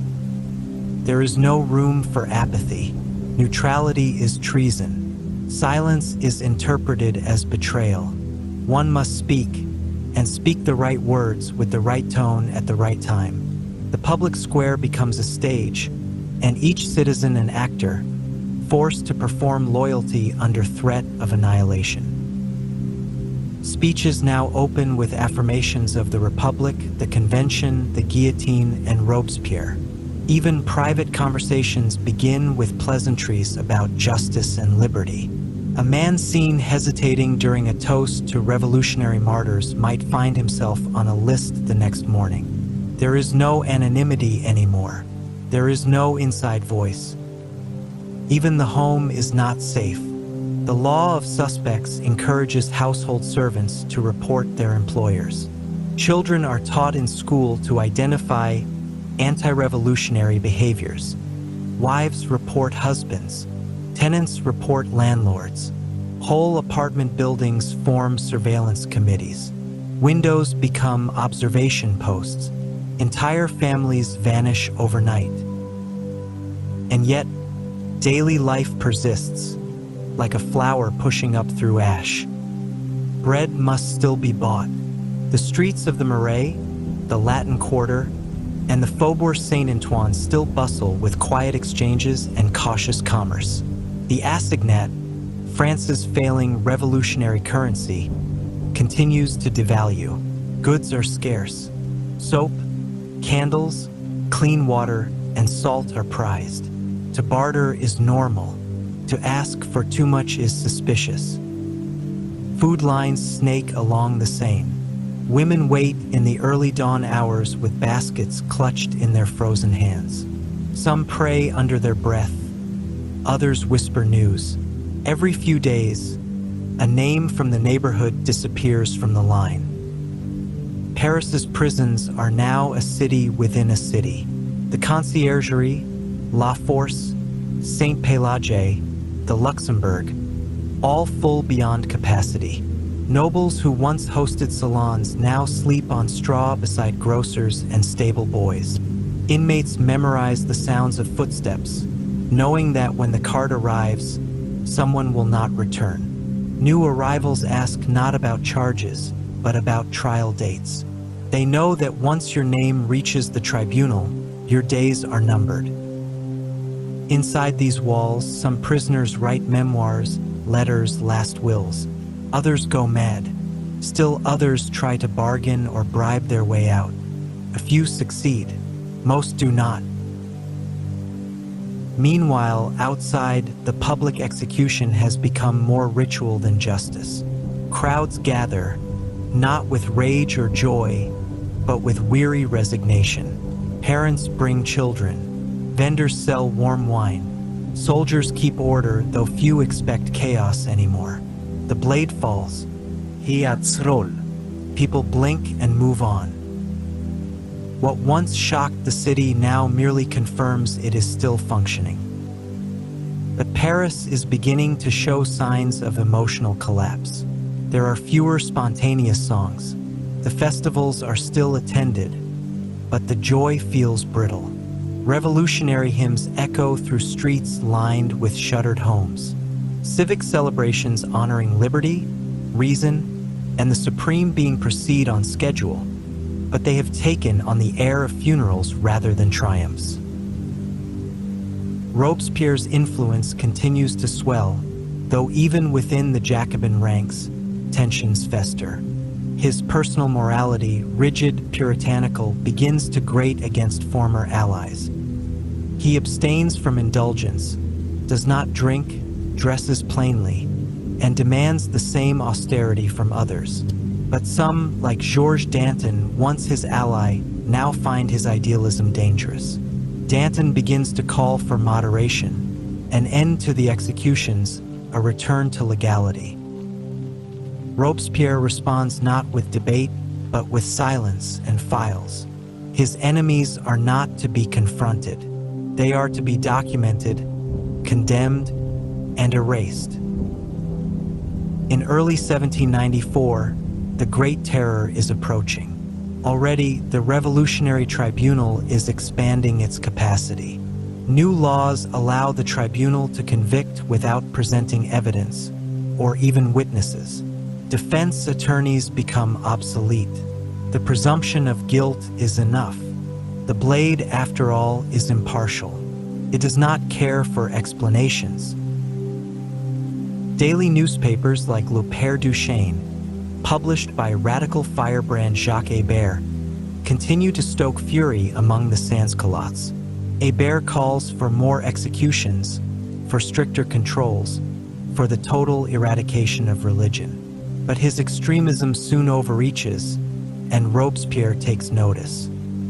S1: There is no room for apathy. Neutrality is treason. Silence is interpreted as betrayal. One must speak, and speak the right words with the right tone at the right time. The public square becomes a stage, and each citizen an actor, forced to perform loyalty under threat of annihilation. Speeches now open with affirmations of the Republic, the Convention, the guillotine, and Robespierre. Even private conversations begin with pleasantries about justice and liberty. A man seen hesitating during a toast to revolutionary martyrs might find himself on a list the next morning. There is no anonymity anymore. There is no inside voice. Even the home is not safe. The law of suspects encourages household servants to report their employers. Children are taught in school to identify anti-revolutionary behaviors. Wives report husbands. Tenants report landlords. Whole apartment buildings form surveillance committees. Windows become observation posts. Entire families vanish overnight. And yet, daily life persists, like a flower pushing up through ash. Bread must still be bought. The streets of the Marais, the Latin Quarter, and the Faubourg Saint-Antoine still bustle with quiet exchanges and cautious commerce. The assignat, France's failing revolutionary currency, continues to devalue. Goods are scarce. Soap, candles, clean water, and salt are prized. To barter is normal. To ask for too much is suspicious. Food lines snake along the Seine. Women wait in the early dawn hours with baskets clutched in their frozen hands. Some pray under their breath. Others whisper news. Every few days, a name from the neighborhood disappears from the line. Paris's prisons are now a city within a city. The Conciergerie, La Force, Saint-Pélagie, the Luxembourg, all full beyond capacity. Nobles who once hosted salons now sleep on straw beside grocers and stable boys. Inmates memorize the sounds of footsteps, knowing that when the cart arrives, someone will not return. New arrivals ask not about charges, but about trial dates. They know that once your name reaches the tribunal, your days are numbered. Inside these walls, some prisoners write memoirs, letters, last wills. Others go mad. Still others try to bargain or bribe their way out. A few succeed. Most do not. Meanwhile, outside, the public execution has become more ritual than justice. Crowds gather, not with rage or joy, but with weary resignation. Parents bring children. Vendors sell warm wine. Soldiers keep order, though few expect chaos anymore. The blade falls. Hiatsrol. People blink and move on. What once shocked the city now merely confirms it is still functioning. But Paris is beginning to show signs of emotional collapse. There are fewer spontaneous songs. The festivals are still attended, but the joy feels brittle. Revolutionary hymns echo through streets lined with shuttered homes. Civic celebrations honoring liberty, reason, and the supreme being proceed on schedule, but they have taken on the air of funerals rather than triumphs. Robespierre's influence continues to swell, though even within the Jacobin ranks, tensions fester. His personal morality, rigid, puritanical, begins to grate against former allies. He abstains from indulgence, does not drink, dresses plainly, and demands the same austerity from others. But some, like Georges Danton, once his ally, now find his idealism dangerous. Danton begins to call for moderation, an end to the executions, a return to legality. Robespierre responds not with debate, but with silence and files. His enemies are not to be confronted. They are to be documented, condemned, and erased. In early 1794, the Great Terror is approaching. Already, the Revolutionary Tribunal is expanding its capacity. New laws allow the tribunal to convict without presenting evidence, or even witnesses. Defense attorneys become obsolete. The presumption of guilt is enough. The blade, after all, is impartial. It does not care for explanations. Daily newspapers like Le Père Duchesne, published by radical firebrand Jacques Hébert, continue to stoke fury among the sans-culottes. Hébert calls for more executions, for stricter controls, for the total eradication of religion. But his extremism soon overreaches, and Robespierre takes notice.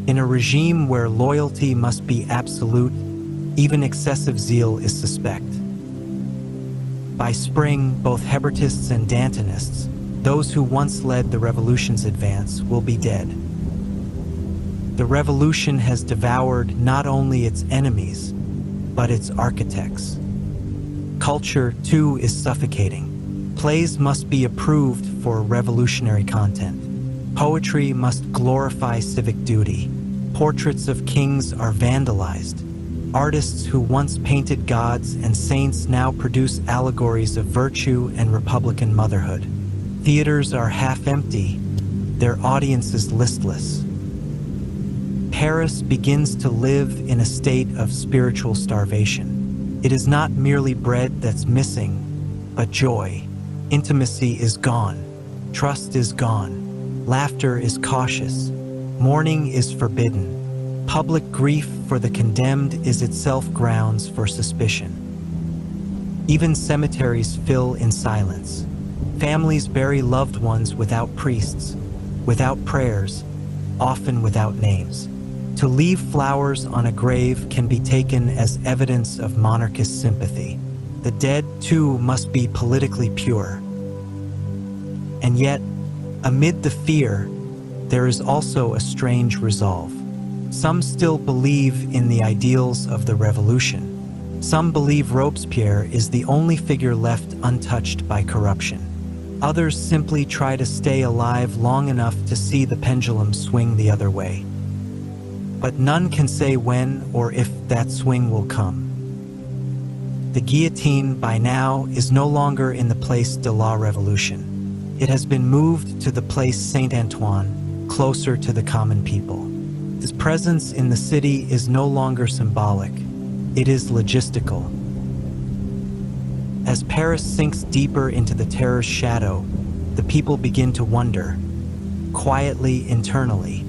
S1: In a regime where loyalty must be absolute, even excessive zeal is suspect. By spring, both Hébertists and Dantonists, those who once led the revolution's advance, will be dead. The revolution has devoured not only its enemies, but its architects. Culture, too, is suffocating. Plays must be approved for revolutionary content. Poetry must glorify civic duty. Portraits of kings are vandalized. Artists who once painted gods and saints now produce allegories of virtue and republican motherhood. Theaters are half empty, their audiences listless. Paris begins to live in a state of spiritual starvation. It is not merely bread that's missing, but joy. Intimacy is gone. Trust is gone. Laughter is cautious. Mourning is forbidden. Public grief for the condemned is itself grounds for suspicion. Even cemeteries fill in silence. Families bury loved ones without priests, without prayers, often without names. To leave flowers on a grave can be taken as evidence of monarchist sympathy. The dead, too, must be politically pure. And yet, amid the fear, there is also a strange resolve. Some still believe in the ideals of the revolution. Some believe Robespierre is the only figure left untouched by corruption. Others simply try to stay alive long enough to see the pendulum swing the other way. But none can say when or if that swing will come. The guillotine, by now, is no longer in the Place de la Révolution. It has been moved to the Place Saint-Antoine, closer to the common people. Its presence in the city is no longer symbolic. It is logistical. As Paris sinks deeper into the terror's shadow, the people begin to wonder, quietly, internally,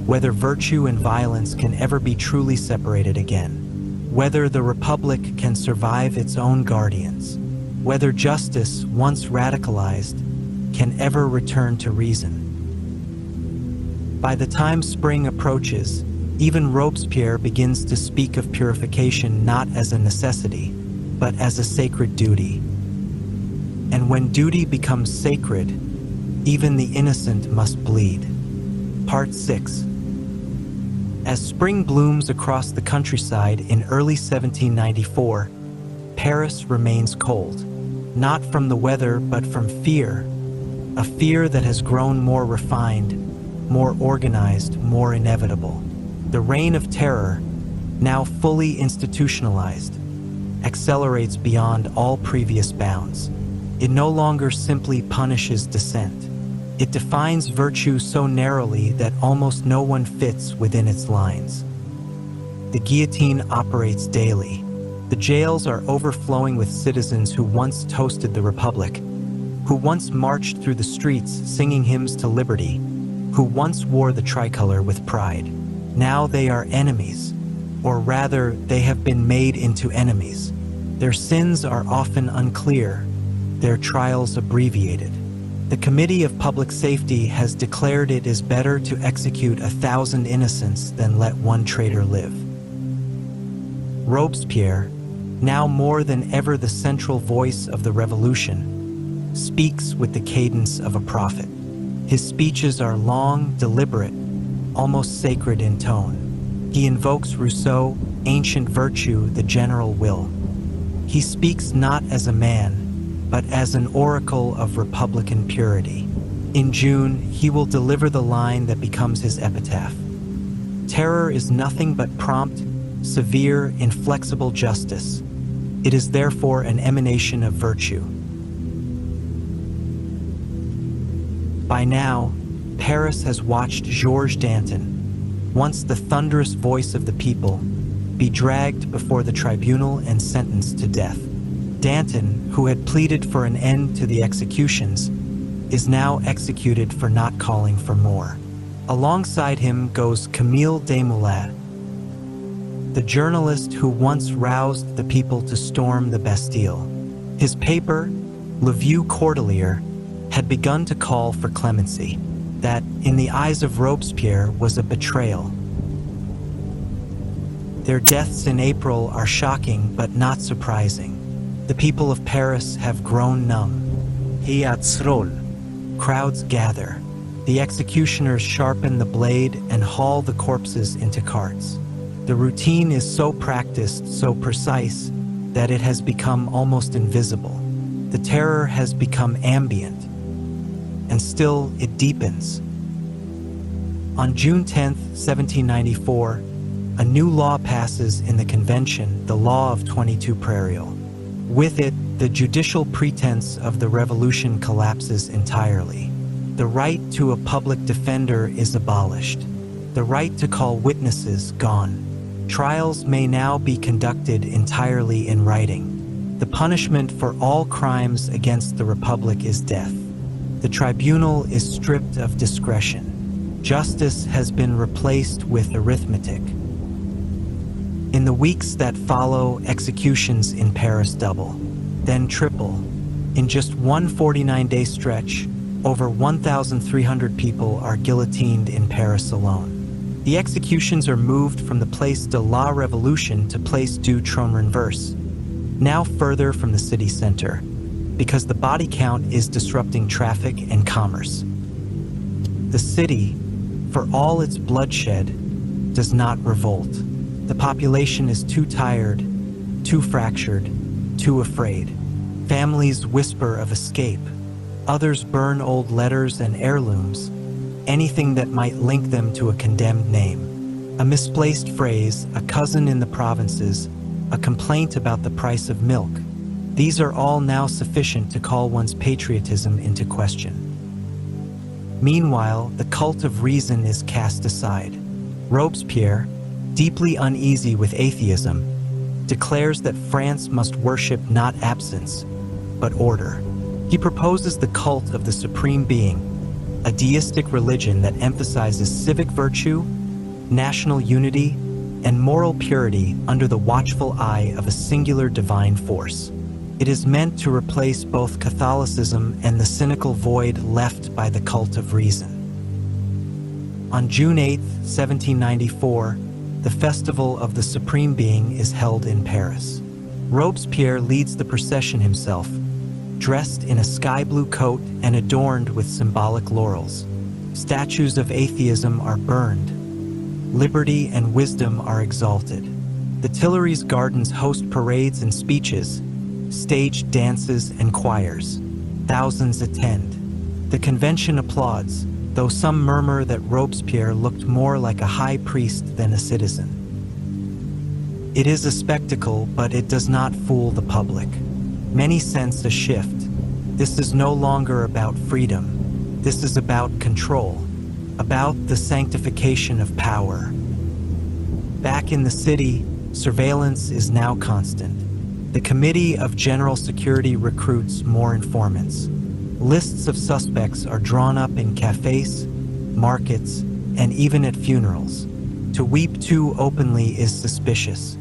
S1: whether virtue and violence can ever be truly separated again, whether the Republic can survive its own guardians, whether justice, once radicalized, can ever return to reason. By the time spring approaches, Even Robespierre begins to speak of purification not as a necessity, but as a sacred duty. And when duty becomes sacred, even the innocent must bleed. Part 6. As spring blooms across the countryside in early 1794, Paris remains cold, not from the weather but from fear, a fear that has grown more refined, more organized, more inevitable. The reign of terror, now fully institutionalized, accelerates beyond all previous bounds. It no longer simply punishes dissent. It defines virtue so narrowly that almost no one fits within its lines. The guillotine operates daily. The jails are overflowing with citizens who once toasted the Republic, who once marched through the streets singing hymns to liberty, who once wore the tricolor with pride. Now they are enemies, or rather, they have been made into enemies. Their sins are often unclear, their trials abbreviated. The Committee of Public Safety has declared it is better to execute 1,000 innocents than let one traitor live. Robespierre, now more than ever the central voice of the revolution, speaks with the cadence of a prophet. His speeches are long, deliberate, almost sacred in tone. He invokes Rousseau, ancient virtue, the general will. He speaks not as a man, but as an oracle of republican purity. In June, he will deliver the line that becomes his epitaph. Terror is nothing but prompt, severe, inflexible justice. It is therefore an emanation of virtue. By now, Paris has watched Georges Danton, once the thunderous voice of the people, be dragged before the tribunal and sentenced to death. Danton, who had pleaded for an end to the executions, is now executed for not calling for more. Alongside him goes Camille Desmoulins, the journalist who once roused the people to storm the Bastille. His paper, Le Vieux Cordelier, had begun to call for clemency. That, in the eyes of Robespierre, was a betrayal. Their deaths in April are shocking but not surprising. The people of Paris have grown numb. Crowds gather. The executioners sharpen the blade and haul the corpses into carts. The routine is so practiced, so precise, that it has become almost invisible. The terror has become ambient, and still it deepens. On June 10, 1794, a new law passes in the Convention, the Law of 22 Prairial. With it, the judicial pretense of the revolution collapses entirely. The right to a public defender is abolished. The right to call witnesses gone. Trials may now be conducted entirely in writing. The punishment for all crimes against the Republic is death. The tribunal is stripped of discretion. Justice has been replaced with arithmetic. In the weeks that follow, executions in Paris double, then triple. In just one 49-day stretch, over 1,300 people are guillotined in Paris alone. The executions are moved from the Place de la Révolution to Place du Trône Renversé, now further from the city center, because the body count is disrupting traffic and commerce. The city, for all its bloodshed, does not revolt. The population is too tired, too fractured, too afraid. Families whisper of escape. Others burn old letters and heirlooms, anything that might link them to a condemned name. A misplaced phrase, a cousin in the provinces, a complaint about the price of milk. These are all now sufficient to call one's patriotism into question. Meanwhile, the cult of reason is cast aside. Robespierre, deeply uneasy with atheism, declares that France must worship not absence, but order. He proposes the cult of the Supreme Being, a deistic religion that emphasizes civic virtue, national unity, and moral purity under the watchful eye of a singular divine force. It is meant to replace both Catholicism and the cynical void left by the cult of reason. On June 8, 1794, the festival of the Supreme Being is held in Paris. Robespierre leads the procession himself, dressed in a sky blue coat and adorned with symbolic laurels. Statues of atheism are burned. Liberty and wisdom are exalted. The Tuileries Gardens host parades and speeches, staged dances and choirs. Thousands attend. The convention applauds, though some murmur that Robespierre looked more like a high priest than a citizen. It is a spectacle, but it does not fool the public. Many sense a shift. This is no longer about freedom. This is about control, about the sanctification of power. Back in the city, surveillance is now constant. The Committee of General Security recruits more informants. Lists of suspects are drawn up in cafes, markets, and even at funerals. To weep too openly is suspicious.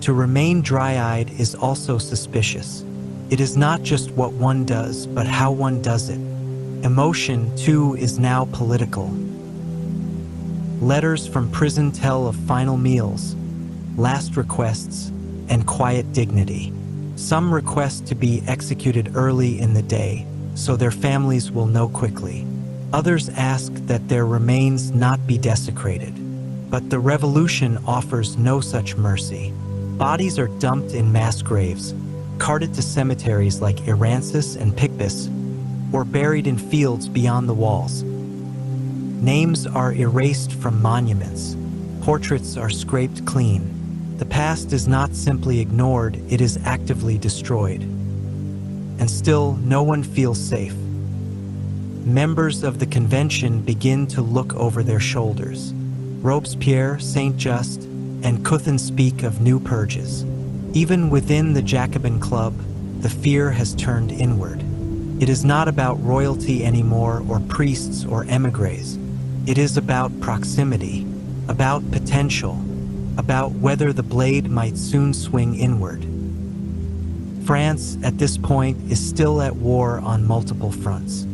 S1: To remain dry-eyed is also suspicious. It is not just what one does, but how one does it. Emotion, too, is now political. Letters from prison tell of final meals, last requests, and quiet dignity. Some request to be executed early in the day, so their families will know quickly. Others ask that their remains not be desecrated. But the revolution offers no such mercy. Bodies are dumped in mass graves, carted to cemeteries like Irancis and Picpus, or buried in fields beyond the walls. Names are erased from monuments. Portraits are scraped clean. The past is not simply ignored, it is actively destroyed. And still, no one feels safe. Members of the convention begin to look over their shoulders. Robespierre, Saint-Just, and Couthon speak of new purges. Even within the Jacobin Club, the fear has turned inward. It is not about royalty anymore, or priests or émigrés. It is about proximity, about potential, about whether the blade might soon swing inward. France, at this point, is still at war on multiple fronts.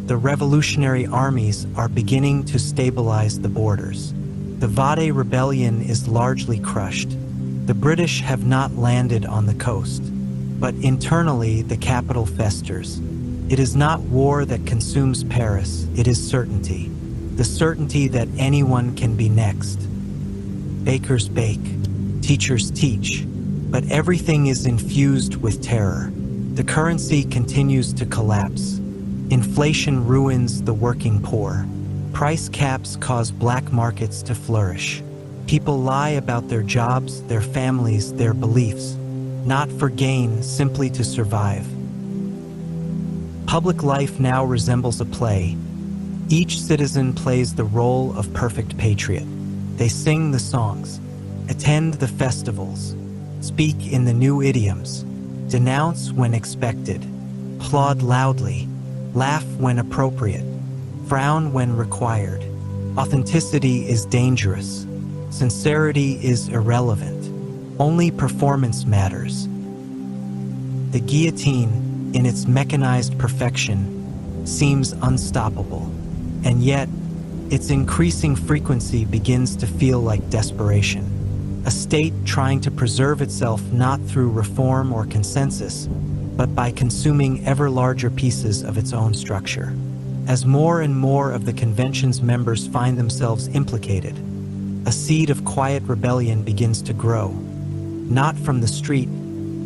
S1: The revolutionary armies are beginning to stabilize the borders. The Vade rebellion is largely crushed. The British have not landed on the coast, but internally the capital festers. It is not war that consumes Paris, it is certainty. The certainty that anyone can be next. Bakers bake, teachers teach, but everything is infused with terror. The currency continues to collapse. Inflation ruins the working poor. Price caps cause black markets to flourish. People lie about their jobs, their families, their beliefs, not for gain, simply to survive. Public life now resembles a play. Each citizen plays the role of perfect patriot. They sing the songs, attend the festivals, speak in the new idioms, denounce when expected, applaud loudly, laugh when appropriate, frown when required. Authenticity is dangerous. Sincerity is irrelevant. Only performance matters. The guillotine, in its mechanized perfection, seems unstoppable. And yet, its increasing frequency begins to feel like desperation. A state trying to preserve itself not through reform or consensus, but by consuming ever larger pieces of its own structure. As more and more of the convention's members find themselves implicated, a seed of quiet rebellion begins to grow, not from the street,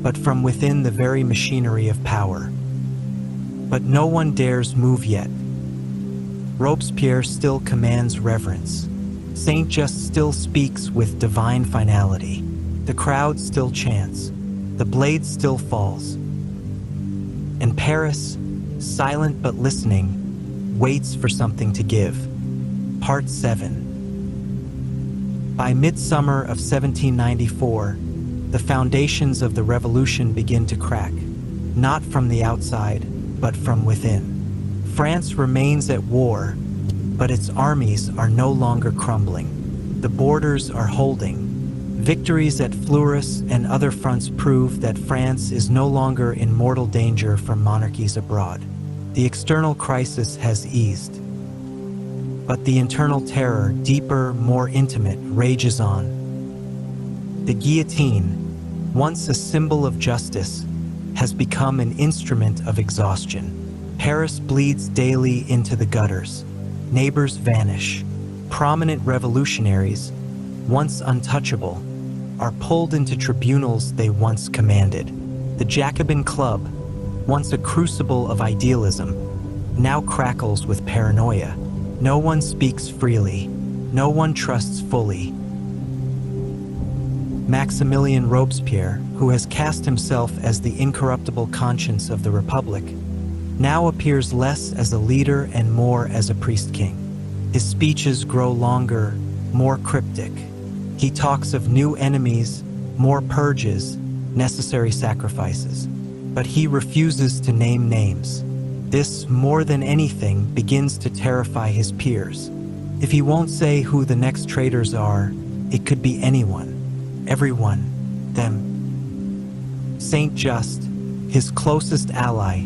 S1: but from within the very machinery of power. But no one dares move yet. Robespierre still commands reverence. Saint-Just still speaks with divine finality. The crowd still chants. The blade still falls. And Paris, silent but listening, waits for something to give. Part 7. By midsummer of 1794, the foundations of the revolution begin to crack, not from the outside, but from within. France remains at war, but its armies are no longer crumbling. The borders are holding. Victories at Fleurus and other fronts prove that France is no longer in mortal danger from monarchies abroad. The external crisis has eased. But the internal terror, deeper, more intimate, rages on. The guillotine, once a symbol of justice, has become an instrument of exhaustion. Paris bleeds daily into the gutters. Neighbors vanish. Prominent revolutionaries, once untouchable, are pulled into tribunals they once commanded. The Jacobin Club, once a crucible of idealism, now crackles with paranoia. No one speaks freely. No one trusts fully. Maximilien Robespierre, who has cast himself as the incorruptible conscience of the Republic, now appears less as a leader and more as a priest-king. His speeches grow longer, more cryptic. He talks of new enemies, more purges, necessary sacrifices. But he refuses to name names. This, more than anything, begins to terrify his peers. If he won't say who the next traitors are, it could be anyone. Everyone. Them. Saint Just, his closest ally,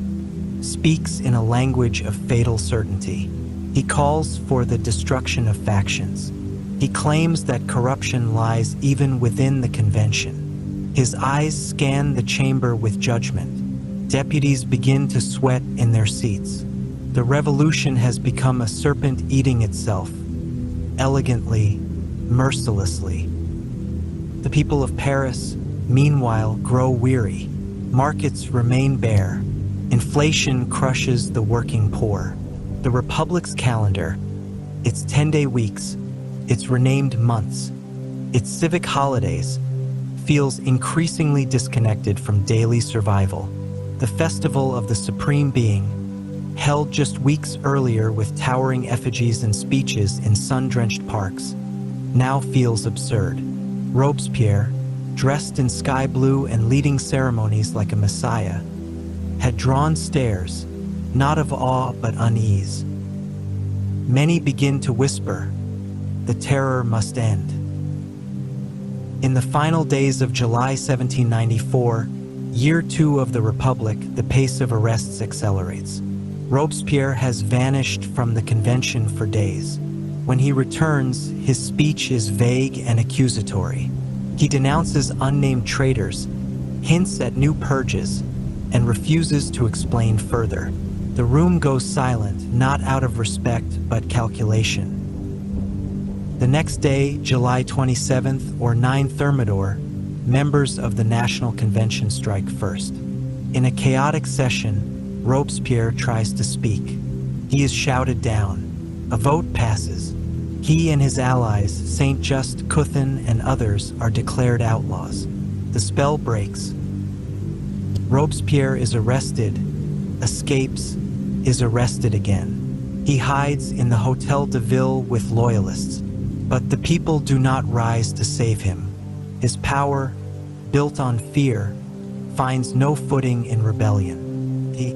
S1: speaks in a language of fatal certainty. He calls for the destruction of factions. He claims that corruption lies even within the convention. His eyes scan the chamber with judgment. Deputies begin to sweat in their seats. The revolution has become a serpent eating itself, elegantly, mercilessly. The people of Paris, meanwhile, grow weary. Markets remain bare. Inflation crushes the working poor. The Republic's calendar, its 10-day weeks, its renamed months, its civic holidays, feels increasingly disconnected from daily survival. The festival of the Supreme Being, held just weeks earlier with towering effigies and speeches in sun-drenched parks, now feels absurd. Robespierre, dressed in sky blue and leading ceremonies like a messiah, had drawn stares, not of awe but unease. Many begin to whisper, the terror must end. In the final days of July 1794, year 2 of the Republic, the pace of arrests accelerates. Robespierre has vanished from the convention for days. When he returns, his speech is vague and accusatory. He denounces unnamed traitors, hints at new purges, and refuses to explain further. The room goes silent, not out of respect, but calculation. The next day, July 27th or 9 Thermidor, members of the National Convention strike first. In a chaotic session, Robespierre tries to speak. He is shouted down. A vote passes. He and his allies, Saint Just, Couthon, and others, are declared outlaws. The spell breaks. Robespierre is arrested, escapes, is arrested again. He hides in the Hôtel de Ville with loyalists, but the people do not rise to save him. His power, built on fear, finds no footing in rebellion. He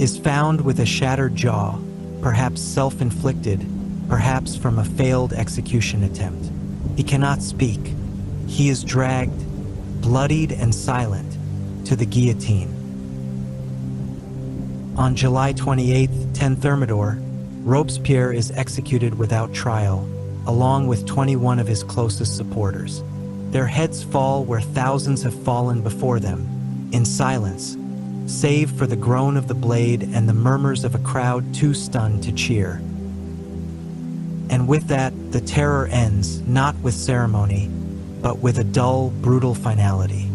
S1: is found with a shattered jaw, perhaps self-inflicted, perhaps from a failed execution attempt. He cannot speak. He is dragged, bloodied and silent, to the guillotine. On July 28th, 10 Thermidor, Robespierre is executed without trial, along with 21 of his closest supporters. Their heads fall where thousands have fallen before them, in silence, save for the groan of the blade and the murmurs of a crowd too stunned to cheer. And with that, the terror ends, not with ceremony, but with a dull, brutal finality.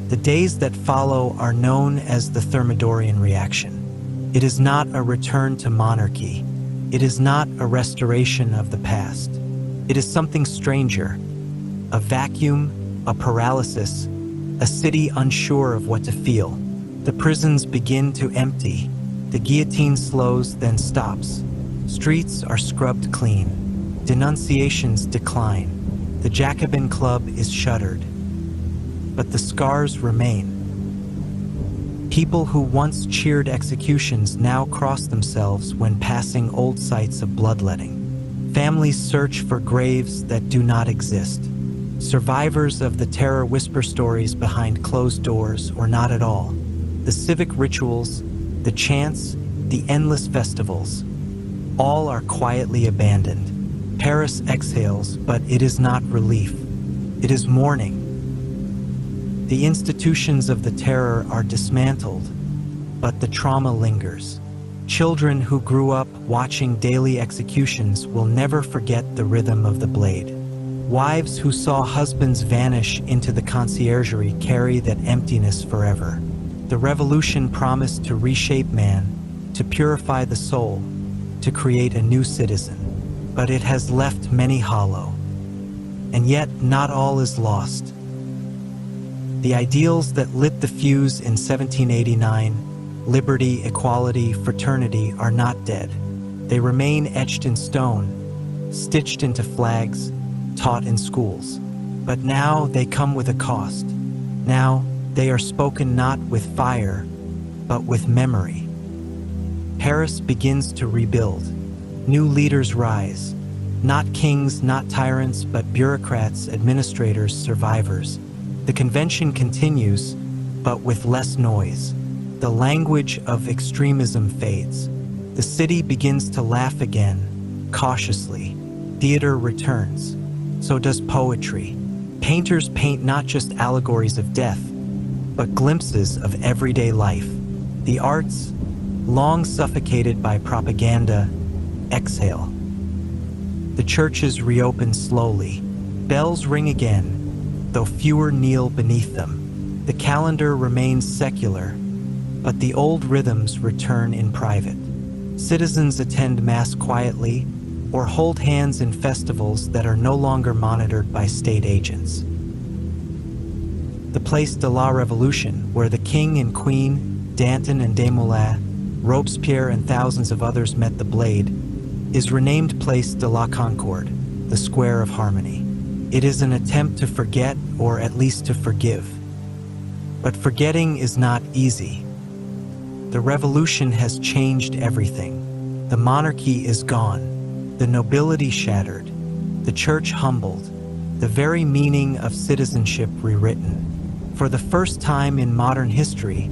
S1: The days that follow are known as the Thermidorian reaction. It is not a return to monarchy. It is not a restoration of the past. It is something stranger, a vacuum, a paralysis, a city unsure of what to feel. The prisons begin to empty. The guillotine slows, then stops. Streets are scrubbed clean. Denunciations decline. The Jacobin Club is shuttered. But the scars remain. People who once cheered executions now cross themselves when passing old sites of bloodletting. Families search for graves that do not exist. Survivors of the terror whisper stories behind closed doors or not at all. The civic rituals, the chants, the endless festivals, all are quietly abandoned. Paris exhales, but it is not relief. It is mourning. The institutions of the terror are dismantled, but the trauma lingers. Children who grew up watching daily executions will never forget the rhythm of the blade. Wives who saw husbands vanish into the conciergerie carry that emptiness forever. The revolution promised to reshape man, to purify the soul, to create a new citizen. But it has left many hollow. And yet, not all is lost. The ideals that lit the fuse in 1789, liberty, equality, fraternity, are not dead. They remain etched in stone, stitched into flags, taught in schools. But now they come with a cost. Now they are spoken not with fire, but with memory. Paris begins to rebuild. New leaders rise. Not kings, not tyrants, but bureaucrats, administrators, survivors. The convention continues, but with less noise. The language of extremism fades. The city begins to laugh again, cautiously. Theater returns. So does poetry. Painters paint not just allegories of death, but glimpses of everyday life. The arts, long suffocated by propaganda, exhale. The churches reopen slowly. Bells ring again, though fewer kneel beneath them. The calendar remains secular, but the old rhythms return in private. Citizens attend Mass quietly or hold hands in festivals that are no longer monitored by state agents. The Place de la Révolution, where the King and Queen, Danton and Desmoulins, Robespierre and thousands of others met the blade, is renamed Place de la Concorde, the Square of Harmony. It is an attempt to forget, or at least to forgive. But forgetting is not easy. The revolution has changed everything. The monarchy is gone, the nobility shattered, the church humbled, the very meaning of citizenship rewritten. For the first time in modern history,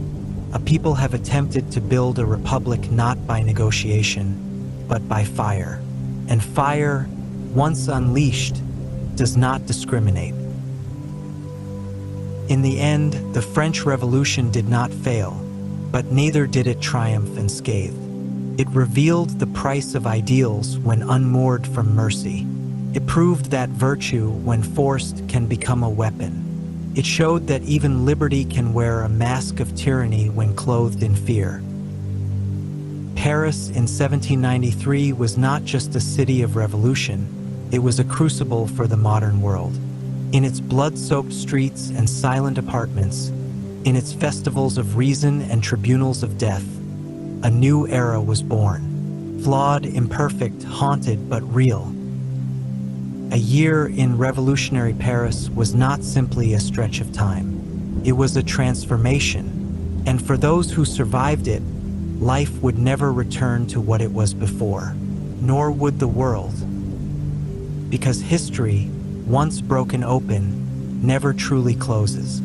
S1: a people have attempted to build a republic not by negotiation, but by fire. And fire, once unleashed, does not discriminate. In the end, the French Revolution did not fail, but neither did it triumph unscathed. It revealed the price of ideals when unmoored from mercy. It proved that virtue, when forced, can become a weapon. It showed that even liberty can wear a mask of tyranny when clothed in fear. Paris in 1793 was not just a city of revolution, it was a crucible for the modern world. In its blood-soaked streets and silent apartments, in its festivals of reason and tribunals of death, a new era was born. Flawed, imperfect, haunted, but real. A year in revolutionary Paris was not simply a stretch of time. It was a transformation, and for those who survived it, life would never return to what it was before, nor would the world. Because history, once broken open, never truly closes.